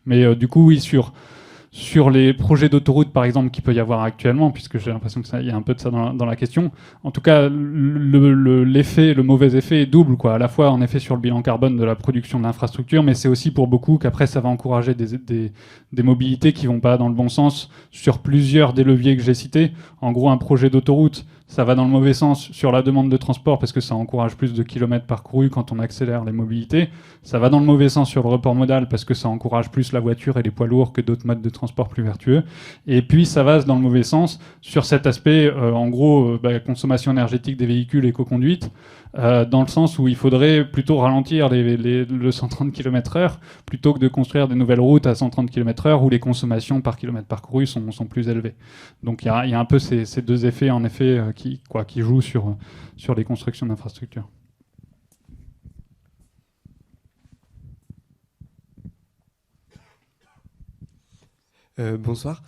Mais du coup, oui, sur les projets d'autoroute, par exemple, qu'il peut y avoir actuellement, puisque j'ai l'impression qu'il y a un peu de ça dans la question. En tout cas, le mauvais effet est double, quoi. À la fois, en effet, sur le bilan carbone de la production de l'infrastructure, mais c'est aussi pour beaucoup qu'après, ça va encourager des mobilités qui vont pas dans le bon sens sur plusieurs des leviers que j'ai cités. En gros, un projet d'autoroute, ça va dans le mauvais sens sur la demande de transport parce que ça encourage plus de kilomètres parcourus quand on accélère les mobilités. Ça va dans le mauvais sens sur le report modal parce que ça encourage plus la voiture et les poids lourds que d'autres modes de transport plus vertueux. Et puis ça va dans le mauvais sens sur cet aspect, en gros, consommation énergétique des véhicules, éco-conduite, dans le sens où il faudrait plutôt ralentir le 130 km/h plutôt que de construire des nouvelles routes à 130 km/h où les consommations par kilomètre parcouru sont plus élevées. Donc il y a un peu ces deux effets, en effet, qui jouent sur les constructions d'infrastructures. Bonsoir.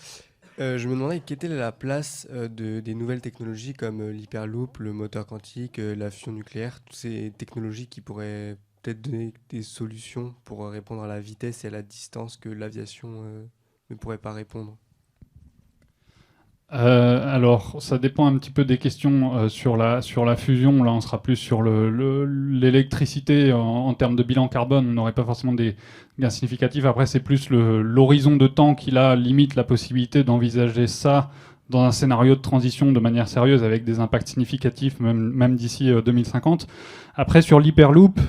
Je me demandais quelle était la place des nouvelles technologies comme l'hyperloop, le moteur quantique, la fusion nucléaire, toutes ces technologies qui pourraient peut-être donner des solutions pour répondre à la vitesse et à la distance que l'aviation ne pourrait pas répondre. Alors, ça dépend un petit peu des questions sur la fusion. Là, on sera plus sur l'électricité en termes de bilan carbone. On n'aurait pas forcément des gains significatifs. Après, c'est plus l'horizon de temps qui, là, limite la possibilité d'envisager ça dans un scénario de transition de manière sérieuse avec des impacts significatifs, même d'ici 2050. Après, sur l'Hyperloop,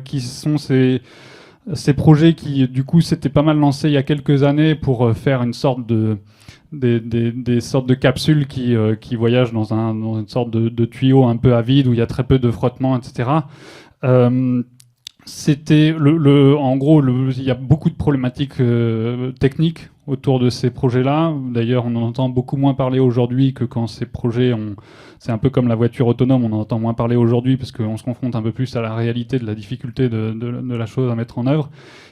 qui sont ces projets qui, du coup, s'étaient pas mal lancés il y a quelques années pour faire une sorte des sortes de capsules qui voyagent dans une sorte de tuyau un peu à vide où il y a très peu de frottement, etc. C'était en gros, il y a beaucoup de problématiques techniques autour de ces projets-là. D'ailleurs, on en entend beaucoup moins parler aujourd'hui que quand ces projets c'est un peu comme la voiture autonome, on en entend moins parler aujourd'hui parce qu'on se confronte un peu plus à la réalité de la difficulté de la chose à mettre en œuvre.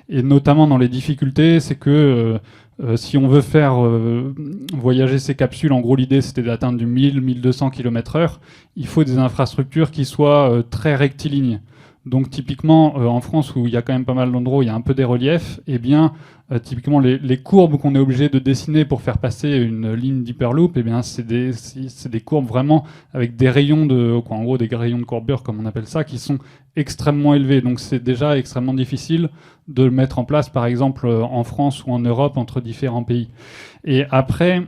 Et notamment dans les difficultés, c'est que si on veut faire voyager ces capsules, en gros l'idée c'était d'atteindre du 1000-1200 km/h, il faut des infrastructures qui soient très rectilignes. Donc typiquement en France où il y a quand même pas mal d'endroits où il y a un peu des reliefs, eh bien typiquement les courbes qu'on est obligé de dessiner pour faire passer une ligne d'hyperloop, eh bien c'est des courbes vraiment avec des rayons en gros des rayons de courbure comme on appelle ça, qui sont extrêmement élevés. Donc c'est déjà extrêmement difficile de le mettre en place par exemple en France ou en Europe entre différents pays. Et après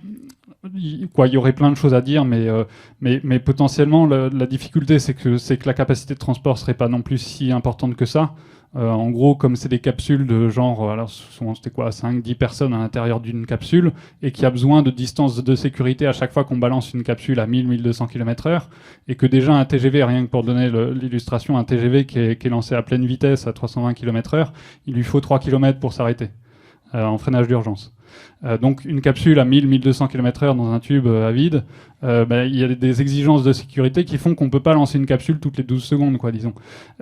il y aurait plein de choses à dire, mais potentiellement la difficulté c'est que la capacité de transport serait pas non plus si importante que ça. En gros, comme c'est des capsules de genre, alors souvent c'était quoi, 5-10 personnes à l'intérieur d'une capsule, et qui a besoin de distance de sécurité à chaque fois qu'on balance une capsule à 1000-1200 km/h, et que déjà un TGV, rien que pour donner l'illustration, un TGV qui est lancé à pleine vitesse à 320 km/h, il lui faut 3 km pour s'arrêter, en freinage d'urgence. Donc une capsule à 1000-1200 km/h dans un tube à vide, il y a des exigences de sécurité qui font qu'on ne peut pas lancer une capsule toutes les 12 secondes, quoi, disons.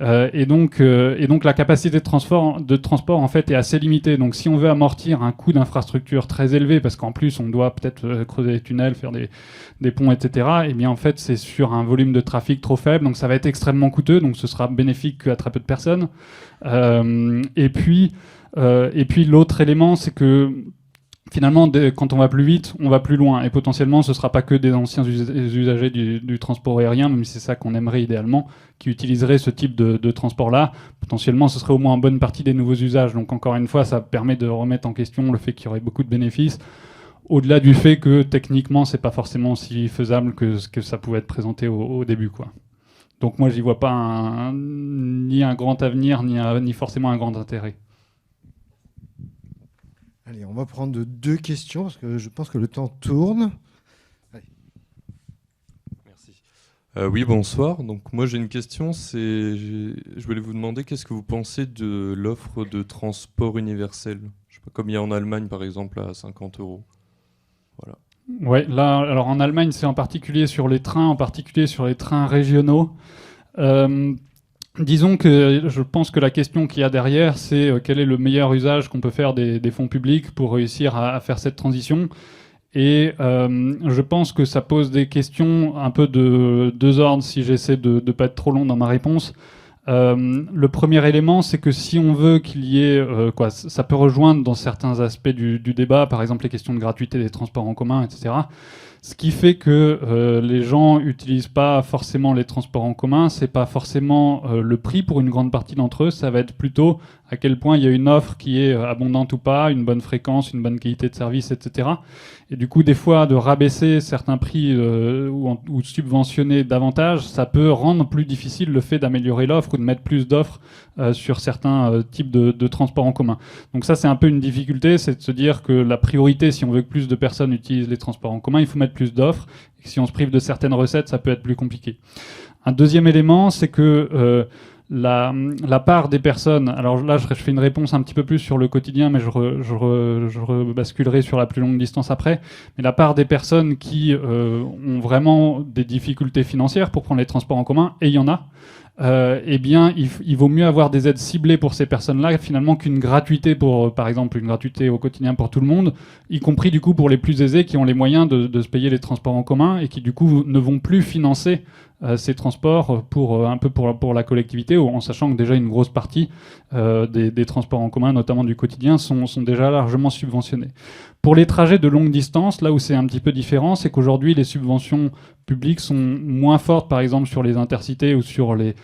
Et donc la capacité de transport en fait est assez limitée. Donc si on veut amortir un coût d'infrastructure très élevé, parce qu'en plus on doit peut-être creuser des tunnels, faire des ponts, etc., et bien en fait c'est sur un volume de trafic trop faible, donc ça va être extrêmement coûteux, donc ce sera bénéfique qu'à très peu de personnes. Et puis l'autre élément, c'est que finalement, quand on va plus vite, on va plus loin. Et potentiellement, ce ne sera pas que des anciens usagers du transport aérien, même si c'est ça qu'on aimerait idéalement, qui utiliseraient ce type de transport-là. Potentiellement, ce serait au moins en bonne partie des nouveaux usages. Donc encore une fois, ça permet de remettre en question le fait qu'il y aurait beaucoup de bénéfices, au-delà du fait que techniquement, c'est pas forcément aussi faisable que ce que ça pouvait être présenté au début, quoi. Donc moi, j'y vois pas ni un grand avenir, ni forcément un grand intérêt. Allez, on va prendre 2 questions parce que je pense que le temps tourne. Allez. Merci. Oui, bonsoir. Donc moi j'ai une question. Je voulais vous demander qu'est-ce que vous pensez de l'offre de transport universel. Je sais pas, comme il y a en Allemagne par exemple à 50 €. Voilà. Ouais, là, alors en Allemagne, c'est en particulier sur les trains régionaux. Disons que je pense que la question qu'il y a derrière, c'est quel est le meilleur usage qu'on peut faire des fonds publics pour réussir à faire cette transition. Et je pense que ça pose des questions un peu de 2 ordres si j'essaie de ne pas être trop long dans ma réponse. Le premier élément, c'est que si on veut qu'il y ait... ça peut rejoindre dans certains aspects du débat, par exemple les questions de gratuité des transports en commun, etc. Ce qui fait que les gens n'utilisent pas forcément les transports en commun, c'est pas forcément le prix pour une grande partie d'entre eux, ça va être plutôt à quel point il y a une offre qui est abondante ou pas, une bonne fréquence, une bonne qualité de service, etc. Et du coup, des fois, de rabaisser certains prix ou subventionner davantage, ça peut rendre plus difficile le fait d'améliorer l'offre ou de mettre plus d'offres sur certains types de transports en commun. Donc ça, c'est un peu une difficulté, c'est de se dire que la priorité, si on veut que plus de personnes utilisent les transports en commun, il faut mettre plus d'offres. Et si on se prive de certaines recettes, ça peut être plus compliqué. Un deuxième élément, c'est que la part des personnes, alors là je fais une réponse un petit peu plus sur le quotidien, mais je basculerai sur la plus longue distance après, mais la part des personnes qui ont vraiment des difficultés financières pour prendre les transports en commun, et il y en a, eh bien, il vaut mieux avoir des aides ciblées pour ces personnes-là, finalement, qu'une gratuité pour, par exemple, une gratuité au quotidien pour tout le monde, y compris du coup pour les plus aisés qui ont les moyens de se payer les transports en commun et qui du coup ne vont plus financer ces transports un peu pour la collectivité, en sachant que déjà une grosse partie des transports en commun, notamment du quotidien, sont déjà largement subventionnés. Pour les trajets de longue distance, là où c'est un petit peu différent, c'est qu'aujourd'hui les subventions publiques sont moins fortes, par exemple sur les intercités ou sur les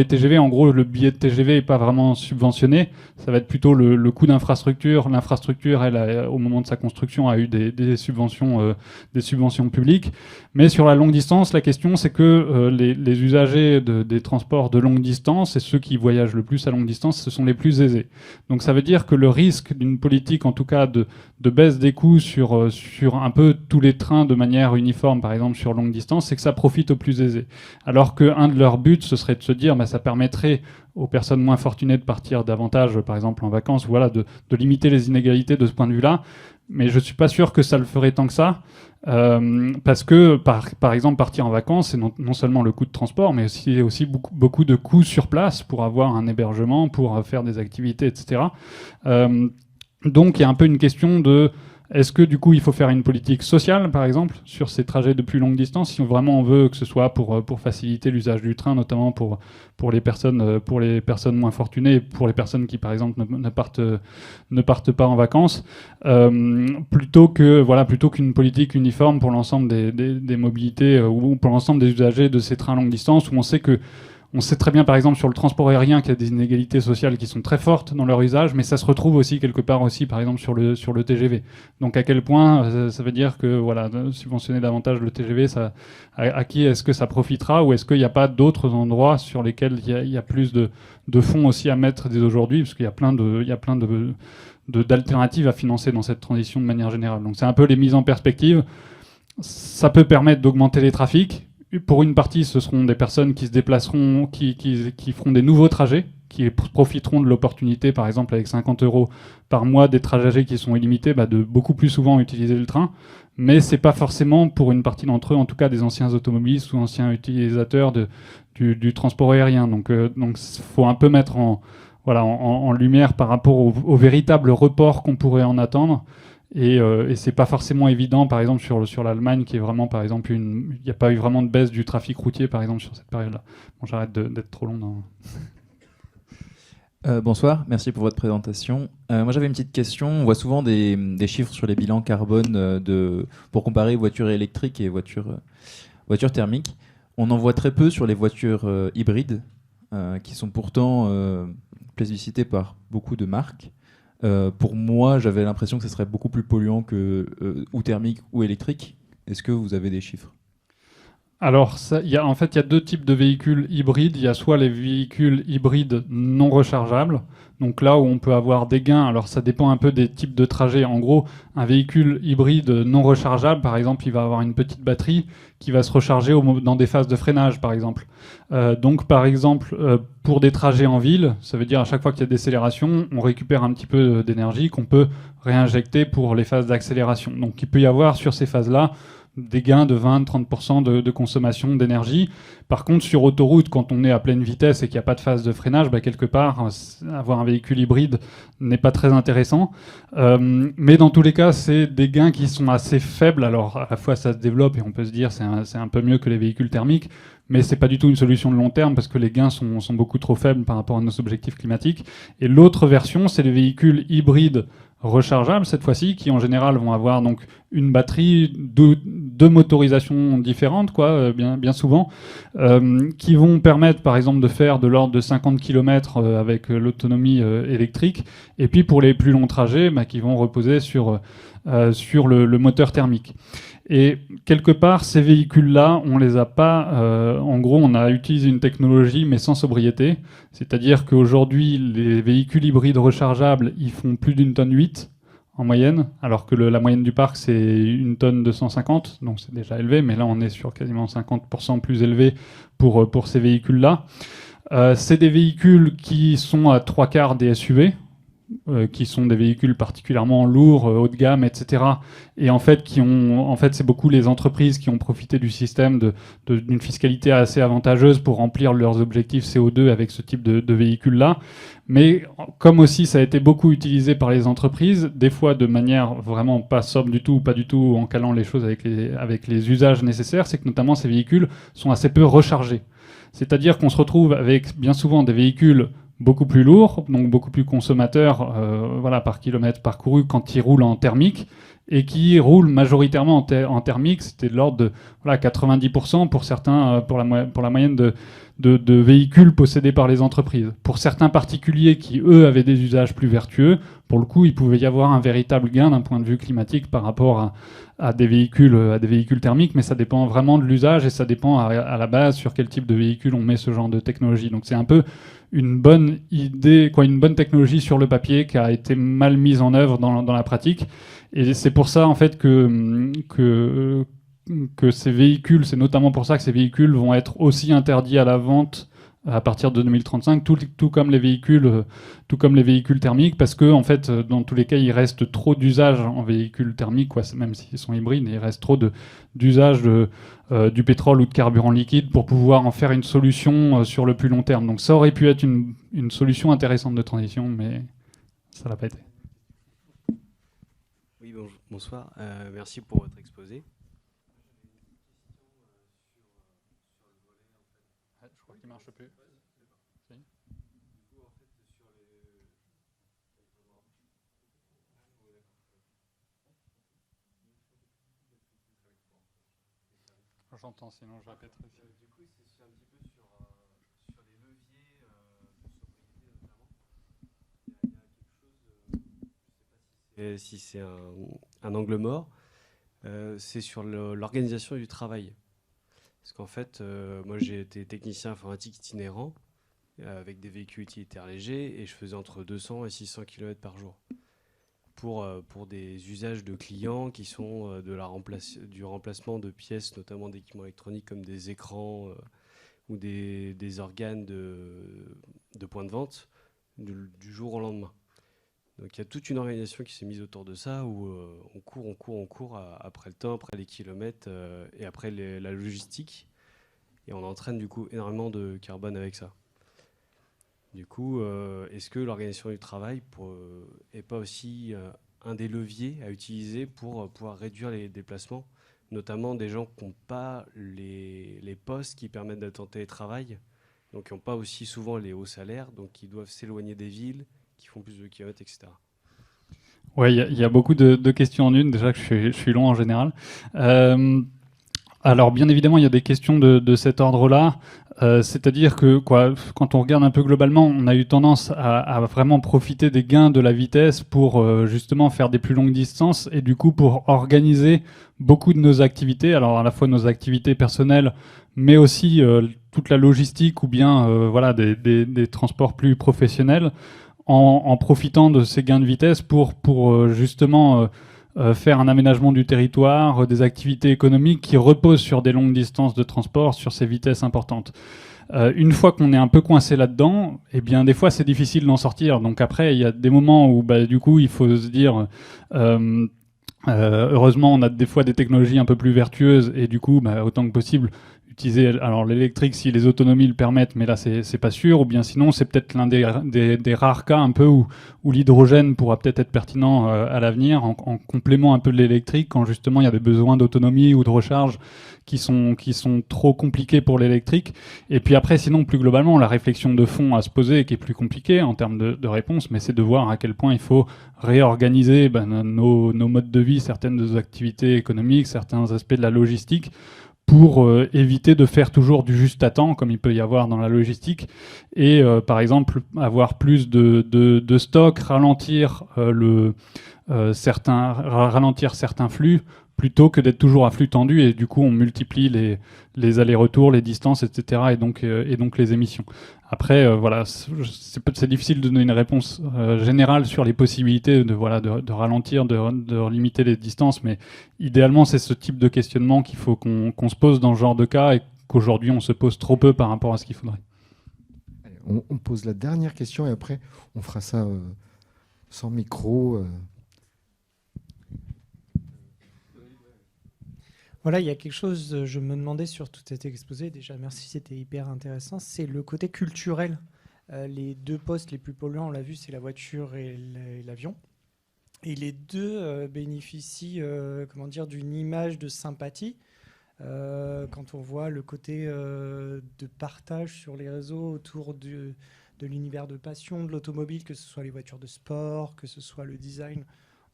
TGV. En gros, le billet de TGV n'est pas vraiment subventionné. Ça va être plutôt le coût d'infrastructure. L'infrastructure, elle, au moment de sa construction, a eu des subventions publiques. Mais sur la longue distance, la question, c'est que les usagers des transports de longue distance et ceux qui voyagent le plus à longue distance, ce sont les plus aisés. Donc ça veut dire que le risque d'une politique, en tout cas de baisse des coûts sur un peu tous les trains de manière uniforme, par exemple sur longue distance, c'est que ça profite aux plus aisés. Alors qu'un de leurs buts, ce serait de se dire, ça permettrait aux personnes moins fortunées de partir davantage, par exemple en vacances, voilà, de limiter les inégalités de ce point de vue-là. Mais je ne suis pas sûr que ça le ferait tant que ça, parce que, par exemple, partir en vacances, c'est non seulement le coût de transport, mais aussi beaucoup de coûts sur place pour avoir un hébergement, pour faire des activités, etc. Donc il y a un peu une question de est-ce que du coup il faut faire une politique sociale par exemple sur ces trajets de plus longue distance si vraiment on veut que ce soit pour faciliter l'usage du train, notamment pour les personnes moins fortunées, pour les personnes qui par exemple ne partent pas en vacances, plutôt qu'une politique uniforme pour l'ensemble des mobilités ou pour l'ensemble des usagers de ces trains longue distance, où on sait très bien, par exemple, sur le transport aérien, qu'il y a des inégalités sociales qui sont très fortes dans leur usage, mais ça se retrouve aussi quelque part aussi, par exemple, sur le TGV. Donc, à quel point ça veut dire que subventionner davantage le TGV, à qui est-ce que ça profitera, ou est-ce qu'il n'y a pas d'autres endroits sur lesquels il y a plus de fonds aussi à mettre dès aujourd'hui, parce qu'il y a plein d'alternatives à financer dans cette transition de manière générale. Donc, c'est un peu les mises en perspective. Ça peut permettre d'augmenter les trafics. Pour une partie, ce seront des personnes qui se déplaceront, qui feront des nouveaux trajets, qui profiteront de l'opportunité, par exemple avec 50 € par mois des trajets qui sont illimités, de beaucoup plus souvent utiliser le train. Mais c'est pas forcément pour une partie d'entre eux, en tout cas des anciens automobilistes ou anciens utilisateurs du transport aérien. Donc faut un peu mettre en lumière par rapport au véritable report qu'on pourrait en attendre. Et c'est pas forcément évident, par exemple, sur l'Allemagne, qui est vraiment, par exemple, il n'y a pas eu vraiment de baisse du trafic routier, par exemple, sur cette période-là. Bon, j'arrête d'être trop long dans... Bonsoir, merci pour votre présentation. Moi j'avais une petite question. On voit souvent des chiffres sur les bilans carbone pour comparer voitures électriques et voitures thermiques. On en voit très peu sur les voitures hybrides, qui sont pourtant plébiscitées par beaucoup de marques. Pour moi, j'avais l'impression que ce serait beaucoup plus polluant ou thermique ou électrique. Est-ce que vous avez des chiffres ? Alors, il y a deux types de véhicules hybrides. Il y a soit les véhicules hybrides non rechargeables, donc là où on peut avoir des gains. Alors, ça dépend un peu des types de trajets. En gros, un véhicule hybride non rechargeable, par exemple, il va avoir une petite batterie qui va se recharger dans des phases de freinage, par exemple. Donc, par exemple, pour des trajets en ville, ça veut dire à chaque fois qu'il y a décélération, on récupère un petit peu d'énergie qu'on peut réinjecter pour les phases d'accélération. Donc, il peut y avoir sur ces phases-là des gains de 20-30% de consommation d'énergie. Par contre, sur autoroute, quand on est à pleine vitesse et qu'il n'y a pas de phase de freinage, quelque part, avoir un véhicule hybride n'est pas très intéressant. Mais dans tous les cas, c'est des gains qui sont assez faibles. Alors, à la fois, ça se développe et on peut se dire c'est un peu mieux que les véhicules thermiques, mais c'est pas du tout une solution de long terme parce que les gains sont beaucoup trop faibles par rapport à nos objectifs climatiques. Et l'autre version, c'est les véhicules hybrides rechargeables cette fois-ci, qui en général vont avoir donc une batterie, deux motorisations différentes, bien souvent, qui vont permettre par exemple de faire de l'ordre de 50 km avec l'autonomie électrique, et puis pour les plus longs trajets, qui vont reposer sur le moteur thermique. Et quelque part, ces véhicules-là, on les a pas... en gros, on a utilisé une technologie, mais sans sobriété. C'est-à-dire qu'aujourd'hui, les véhicules hybrides rechargeables, ils font plus d'1,8 tonne en moyenne, alors que la moyenne du parc, c'est 1,250 tonne, donc c'est déjà élevé, mais là, on est sur quasiment 50% plus élevé pour ces véhicules-là. C'est des véhicules qui sont à 3/4 des SUV, qui sont des véhicules particulièrement lourds, haut de gamme, etc. Et en fait, c'est beaucoup les entreprises qui ont profité du système d'une fiscalité assez avantageuse pour remplir leurs objectifs CO2 avec ce type de véhicules-là. Mais comme aussi ça a été beaucoup utilisé par les entreprises, des fois de manière vraiment pas sobre du tout, pas du tout en calant les choses avec les usages nécessaires, c'est que notamment ces véhicules sont assez peu rechargés. C'est-à-dire qu'on se retrouve avec bien souvent des véhicules beaucoup plus lourds, donc beaucoup plus consommateurs par kilomètre parcouru quand ils roulent en thermique, et qui roulent majoritairement en thermique. C'était de l'ordre de 90% pour certains, pour la moyenne de véhicules possédés par les entreprises. Pour certains particuliers qui, eux, avaient des usages plus vertueux, pour le coup, il pouvait y avoir un véritable gain d'un point de vue climatique par rapport à des véhicules thermiques, mais ça dépend vraiment de l'usage et ça dépend à la base sur quel type de véhicule on met ce genre de technologie. Donc c'est un peu une bonne idée, une bonne technologie sur le papier qui a été mal mise en œuvre dans la pratique. Et c'est pour ça en fait que ces véhicules, c'est notamment pour ça que ces véhicules vont être aussi interdits à la vente à partir de 2035, tout comme les véhicules thermiques, parce que en fait, dans tous les cas, il reste trop d'usage en véhicules thermiques, même s'ils sont hybrides, il reste trop d'usage du pétrole ou de carburant liquide pour pouvoir en faire une solution sur le plus long terme. Donc ça aurait pu être une solution intéressante de transition, mais ça l'a pas été. Oui, bonsoir. Merci pour votre exposé. Je crois qu'il marche plus. J'entends, sinon je répéterai. Du coup, c'est un petit peu sur les leviers de sobriété notamment. Il y a quelque chose, je ne sais pas si c'est un angle mort, c'est sur l'organisation du travail. Parce qu'en fait, moi j'ai été technicien informatique itinérant avec des véhicules utilitaires légers et je faisais entre 200 et 600 km par jour pour des usages de clients qui sont du remplacement de pièces, notamment d'équipements électroniques comme des écrans ou des organes de points de vente du jour au lendemain. Donc il y a toute une organisation qui s'est mise autour de ça où on court après le temps, après les kilomètres et après la logistique. Et on entraîne du coup énormément de carbone avec ça. Du coup, est-ce que l'organisation du travail n'est pas aussi un des leviers à utiliser pour pouvoir réduire les déplacements, notamment des gens qui n'ont pas les postes qui permettent d'être en télétravail, donc qui n'ont pas aussi souvent les hauts salaires, donc qui doivent s'éloigner des villes, qui font plus de kilomètres, etc. Oui, il y a beaucoup de questions en une, déjà que je suis long en général. Alors bien évidemment, il y a des questions de cet ordre-là, c'est-à-dire que quand on regarde un peu globalement, on a eu tendance à vraiment profiter des gains de la vitesse pour justement faire des plus longues distances et du coup pour organiser beaucoup de nos activités, alors à la fois nos activités personnelles, mais aussi toute la logistique ou bien des transports plus professionnels, en profitant de ces gains de vitesse pour justement faire un aménagement du territoire, des activités économiques qui reposent sur des longues distances de transport, sur ces vitesses importantes. Une fois qu'on est un peu coincé là-dedans, eh bien des fois c'est difficile d'en sortir. Donc après, il y a des moments où du coup il faut se dire heureusement on a des fois des technologies un peu plus vertueuses et du coup autant que possible utiliser l'électrique si les autonomies le permettent, mais là c'est pas sûr, ou bien sinon c'est peut-être l'un des rares cas un peu où l'hydrogène pourra peut-être être pertinent à l'avenir en complément un peu de l'électrique quand justement il y a des besoins d'autonomie ou de recharge qui sont trop compliqués pour l'électrique. Et puis après sinon plus globalement la réflexion de fond à se poser qui est plus compliquée en termes de réponse, mais c'est de voir à quel point il faut réorganiser nos modes de vie, certaines des activités économiques, certains aspects de la logistique pour éviter de faire toujours du juste à temps, comme il peut y avoir dans la logistique, et par exemple avoir plus de stock, ralentir certains flux, plutôt que d'être toujours à flux tendu, et du coup on multiplie les allers-retours, les distances, etc., et donc les émissions. Après, c'est difficile de donner une réponse générale sur les possibilités de ralentir, de limiter les distances, mais idéalement, c'est ce type de questionnement qu'il faut qu'on se pose dans ce genre de cas et qu'aujourd'hui, on se pose trop peu par rapport à ce qu'il faudrait. Allez, on pose la dernière question et après, on fera ça sans micro. Voilà, il y a quelque chose, je me demandais sur tout cet exposé, déjà merci, c'était hyper intéressant, c'est le côté culturel. Les deux postes les plus polluants, on l'a vu, c'est la voiture et l'avion. Et les deux bénéficient comment dire, d'une image de sympathie. Quand on voit le côté de partage sur les réseaux autour de l'univers de passion, de l'automobile, que ce soit les voitures de sport, que ce soit le design,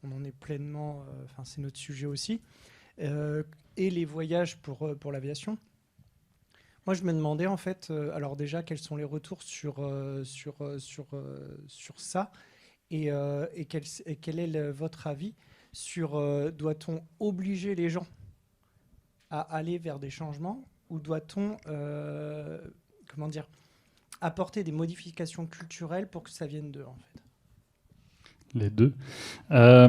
on en est pleinement, c'est notre sujet aussi. Et les voyages pour l'aviation. Moi, je me demandais en fait, alors déjà, quels sont les retours sur ça et quel est votre avis sur doit-on obliger les gens à aller vers des changements ou doit-on comment dire, apporter des modifications culturelles pour que ça vienne d'eux en fait? Les deux. Voilà,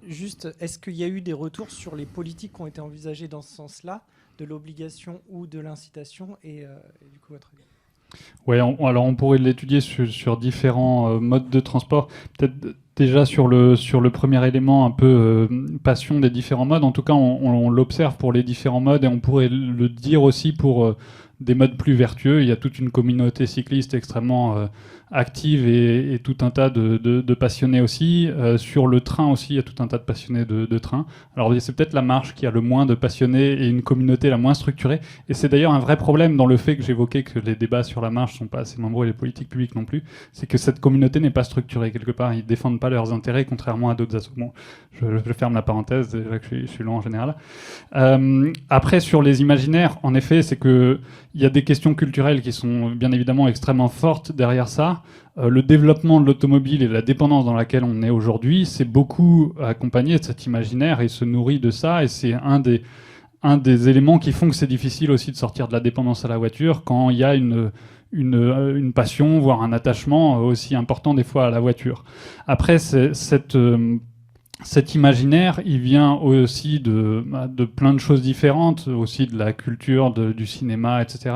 juste, est-ce qu'il y a eu des retours sur les politiques qui ont été envisagées dans ce sens-là, de l'obligation ou de l'incitation et du coup, votre avis? Ouais, alors on pourrait l'étudier sur différents modes de transport. Peut-être déjà sur le premier élément, un peu passion des différents modes. En tout cas, on l'observe pour les différents modes et on pourrait le dire aussi pour des modes plus vertueux. Il y a toute une communauté cycliste extrêmement active et tout un tas de passionnés aussi. Sur le train aussi, il y a tout un tas de passionnés de train. Alors c'est peut-être la marche qui a le moins de passionnés et une communauté la moins structurée. Et c'est d'ailleurs un vrai problème dans le fait que j'évoquais que les débats sur la marche sont pas assez nombreux et les politiques publiques non plus. C'est que cette communauté n'est pas structurée quelque part. Ils défendent pas leurs intérêts, contrairement à d'autres assos. Bon, je ferme la parenthèse, déjà que je suis long en général. Après, sur les imaginaires, en effet, c'est que il y a des questions culturelles qui sont bien évidemment extrêmement fortes derrière ça. Le développement de l'automobile et la dépendance dans laquelle on est aujourd'hui, c'est beaucoup accompagné de cet imaginaire et se nourrit de ça. Et c'est un des éléments qui font que c'est difficile aussi de sortir de la dépendance à la voiture quand il y a une passion, voire un attachement aussi important des fois à la voiture. Après, cet imaginaire, il vient aussi de plein de choses différentes, aussi de la culture, du cinéma, etc.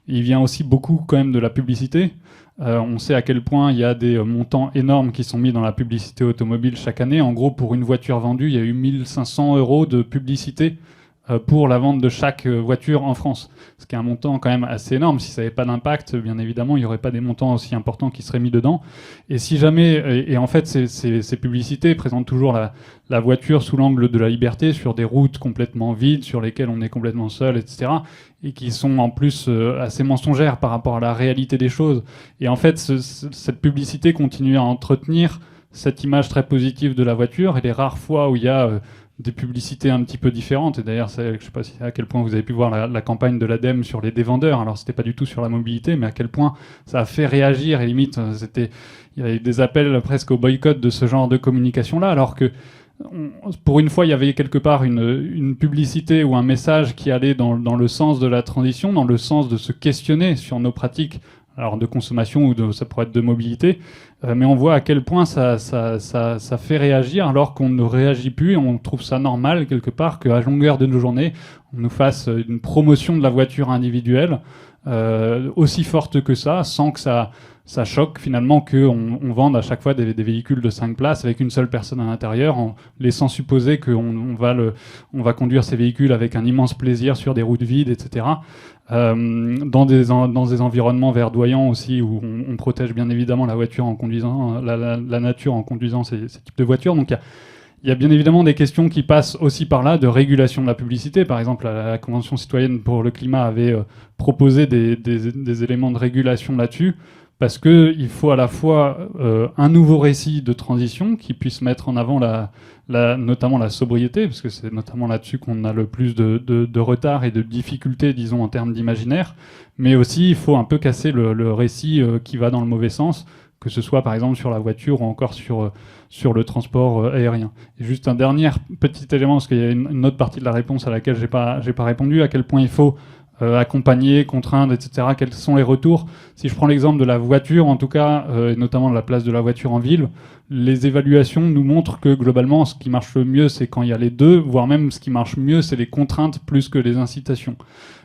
Il vient aussi beaucoup quand même de la publicité. On sait à quel point il y a des montants énormes qui sont mis dans la publicité automobile chaque année. En gros, pour une voiture vendue, il y a eu 1500 € de publicité pour la vente de chaque voiture en France. Ce qui est un montant quand même assez énorme. Si ça n'avait pas d'impact, bien évidemment, il n'y aurait pas des montants aussi importants qui seraient mis dedans. Et si jamais, et en fait, ces publicités présentent toujours la voiture sous l'angle de la liberté, sur des routes complètement vides, sur lesquelles on est complètement seul, etc. Et qui sont en plus assez mensongères par rapport à la réalité des choses. Et en fait, cette publicité continue à entretenir cette image très positive de la voiture. Et les rares fois où il y a des publicités un petit peu différentes, et d'ailleurs je ne sais pas à quel point vous avez pu voir la campagne de l'ADEME sur les dévendeurs, alors c'était pas du tout sur la mobilité, mais à quel point ça a fait réagir, et limite il y avait des appels presque au boycott de ce genre de communication-là, alors que pour une fois il y avait quelque part une publicité ou un message qui allait dans le sens de la transition, dans le sens de se questionner sur nos pratiques, alors de consommation ou ça pourrait être de mobilité, mais on voit à quel point ça fait réagir alors qu'on ne réagit plus et on trouve ça normal quelque part qu'à longueur de nos journées, on nous fasse une promotion de la voiture individuelle aussi forte que ça, sans que ça choque finalement qu'on vende à chaque fois des véhicules de 5 places avec une seule personne à l'intérieur, en laissant supposer qu'on va conduire ces véhicules avec un immense plaisir sur des routes vides, etc. Dans des environnements verdoyants aussi, où on protège bien évidemment la voiture en conduisant, la nature en conduisant ces types de voitures. Donc il y a bien évidemment des questions qui passent aussi par là, de régulation de la publicité. Par exemple, la Convention citoyenne pour le climat avait proposé des éléments de régulation là-dessus, parce qu'il faut à la fois un nouveau récit de transition qui puisse mettre en avant notamment la sobriété, parce que c'est notamment là-dessus qu'on a le plus de retard et de difficultés, disons, en termes d'imaginaire, mais aussi il faut un peu casser le récit qui va dans le mauvais sens, que ce soit par exemple sur la voiture ou encore sur le transport aérien. Et juste un dernier petit élément, parce qu'il y a une autre partie de la réponse à laquelle j'ai pas répondu, à quel point il faut accompagner, contraindre, etc. Quels sont les retours? Si je prends l'exemple de la voiture, en tout cas, et notamment de la place de la voiture en ville, les évaluations nous montrent que globalement, ce qui marche le mieux, c'est quand il y a les deux, voire même ce qui marche mieux, c'est les contraintes plus que les incitations.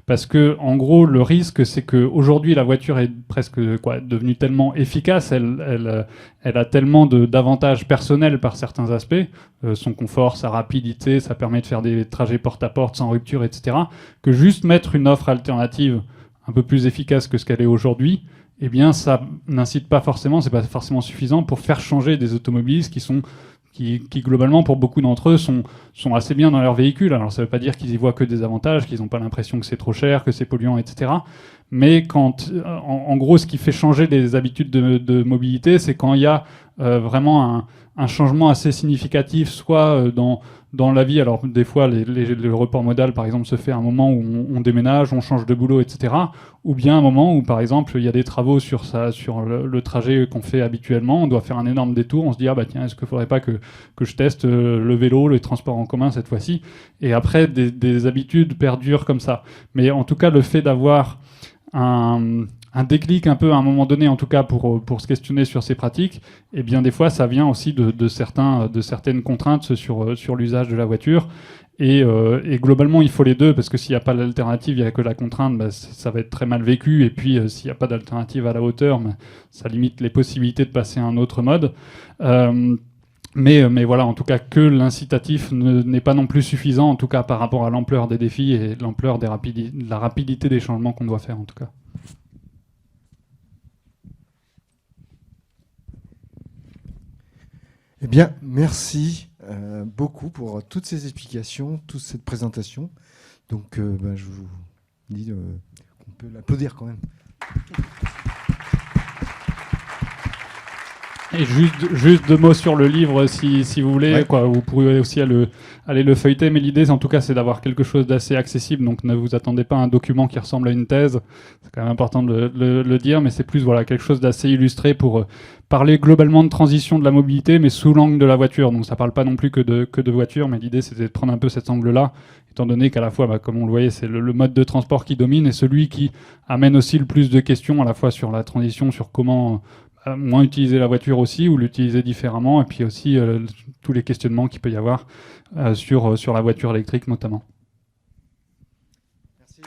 parce que en gros le risque c'est qu'aujourd'hui la voiture est presque devenue tellement efficace, elle a tellement d'avantages personnels par certains aspects, son confort, sa rapidité, ça permet de faire des trajets porte-à-porte sans rupture, etc., que juste mettre une offre alternative un peu plus efficace que ce qu'elle est aujourd'hui, eh bien ça n'incite pas forcément, c'est pas forcément suffisant pour faire changer des automobilistes qui globalement, pour beaucoup d'entre eux, sont assez bien dans leur véhicule. Alors ça ne veut pas dire qu'ils y voient que des avantages, qu'ils n'ont pas l'impression que c'est trop cher, que c'est polluant, etc. Mais en gros, ce qui fait changer les habitudes de mobilité, c'est quand il y a vraiment un changement assez significatif, soit dans la vie. Alors des fois, le report modal, par exemple, se fait à un moment où on déménage, on change de boulot, etc. Ou bien un moment où, par exemple, il y a des travaux sur le trajet qu'on fait habituellement, on doit faire un énorme détour, on se dit, ah bah tiens, est-ce qu'il ne faudrait pas que je teste le vélo, les transports en commun cette fois-ci. Et après, des habitudes perdurent comme ça. Mais en tout cas, le fait d'avoir un déclic un peu à un moment donné, en tout cas pour se questionner sur ces pratiques, et bien des fois ça vient aussi de certaines contraintes sur l'usage de la voiture. Et globalement, il faut les deux, parce que s'il n'y a pas d'alternative, il n'y a que la contrainte, bah, ça va être très mal vécu. Et puis, s'il n'y a pas d'alternative à la hauteur, bah, ça limite les possibilités de passer à un autre mode. Mais voilà, en tout cas, que l'incitatif n'est pas non plus suffisant, en tout cas par rapport à l'ampleur des défis et l'ampleur de la rapidité des changements qu'on doit faire, en tout cas. Eh bien, merci beaucoup pour toutes ces explications, toute cette présentation. Donc, je vous dis qu'on peut l'applaudir quand même. Et juste 2 mots sur le livre, si vous voulez. Ouais. Vous pourrez aussi aller le feuilleter, mais l'idée, en tout cas, c'est d'avoir quelque chose d'assez accessible. Donc, ne vous attendez pas à un document qui ressemble à une thèse. C'est quand même important de le dire, mais c'est plus quelque chose d'assez illustré pour parler globalement de transition de la mobilité, mais sous l'angle de la voiture. Donc, ça ne parle pas non plus que de voiture, mais l'idée, c'était de prendre un peu cet angle-là, étant donné qu'à la fois, comme on le voyait, c'est le mode de transport qui domine et celui qui amène aussi le plus de questions, à la fois sur la transition, sur comment moins utiliser la voiture aussi, ou l'utiliser différemment, et puis aussi tous les questionnements qu'il peut y avoir sur la voiture électrique notamment. Merci.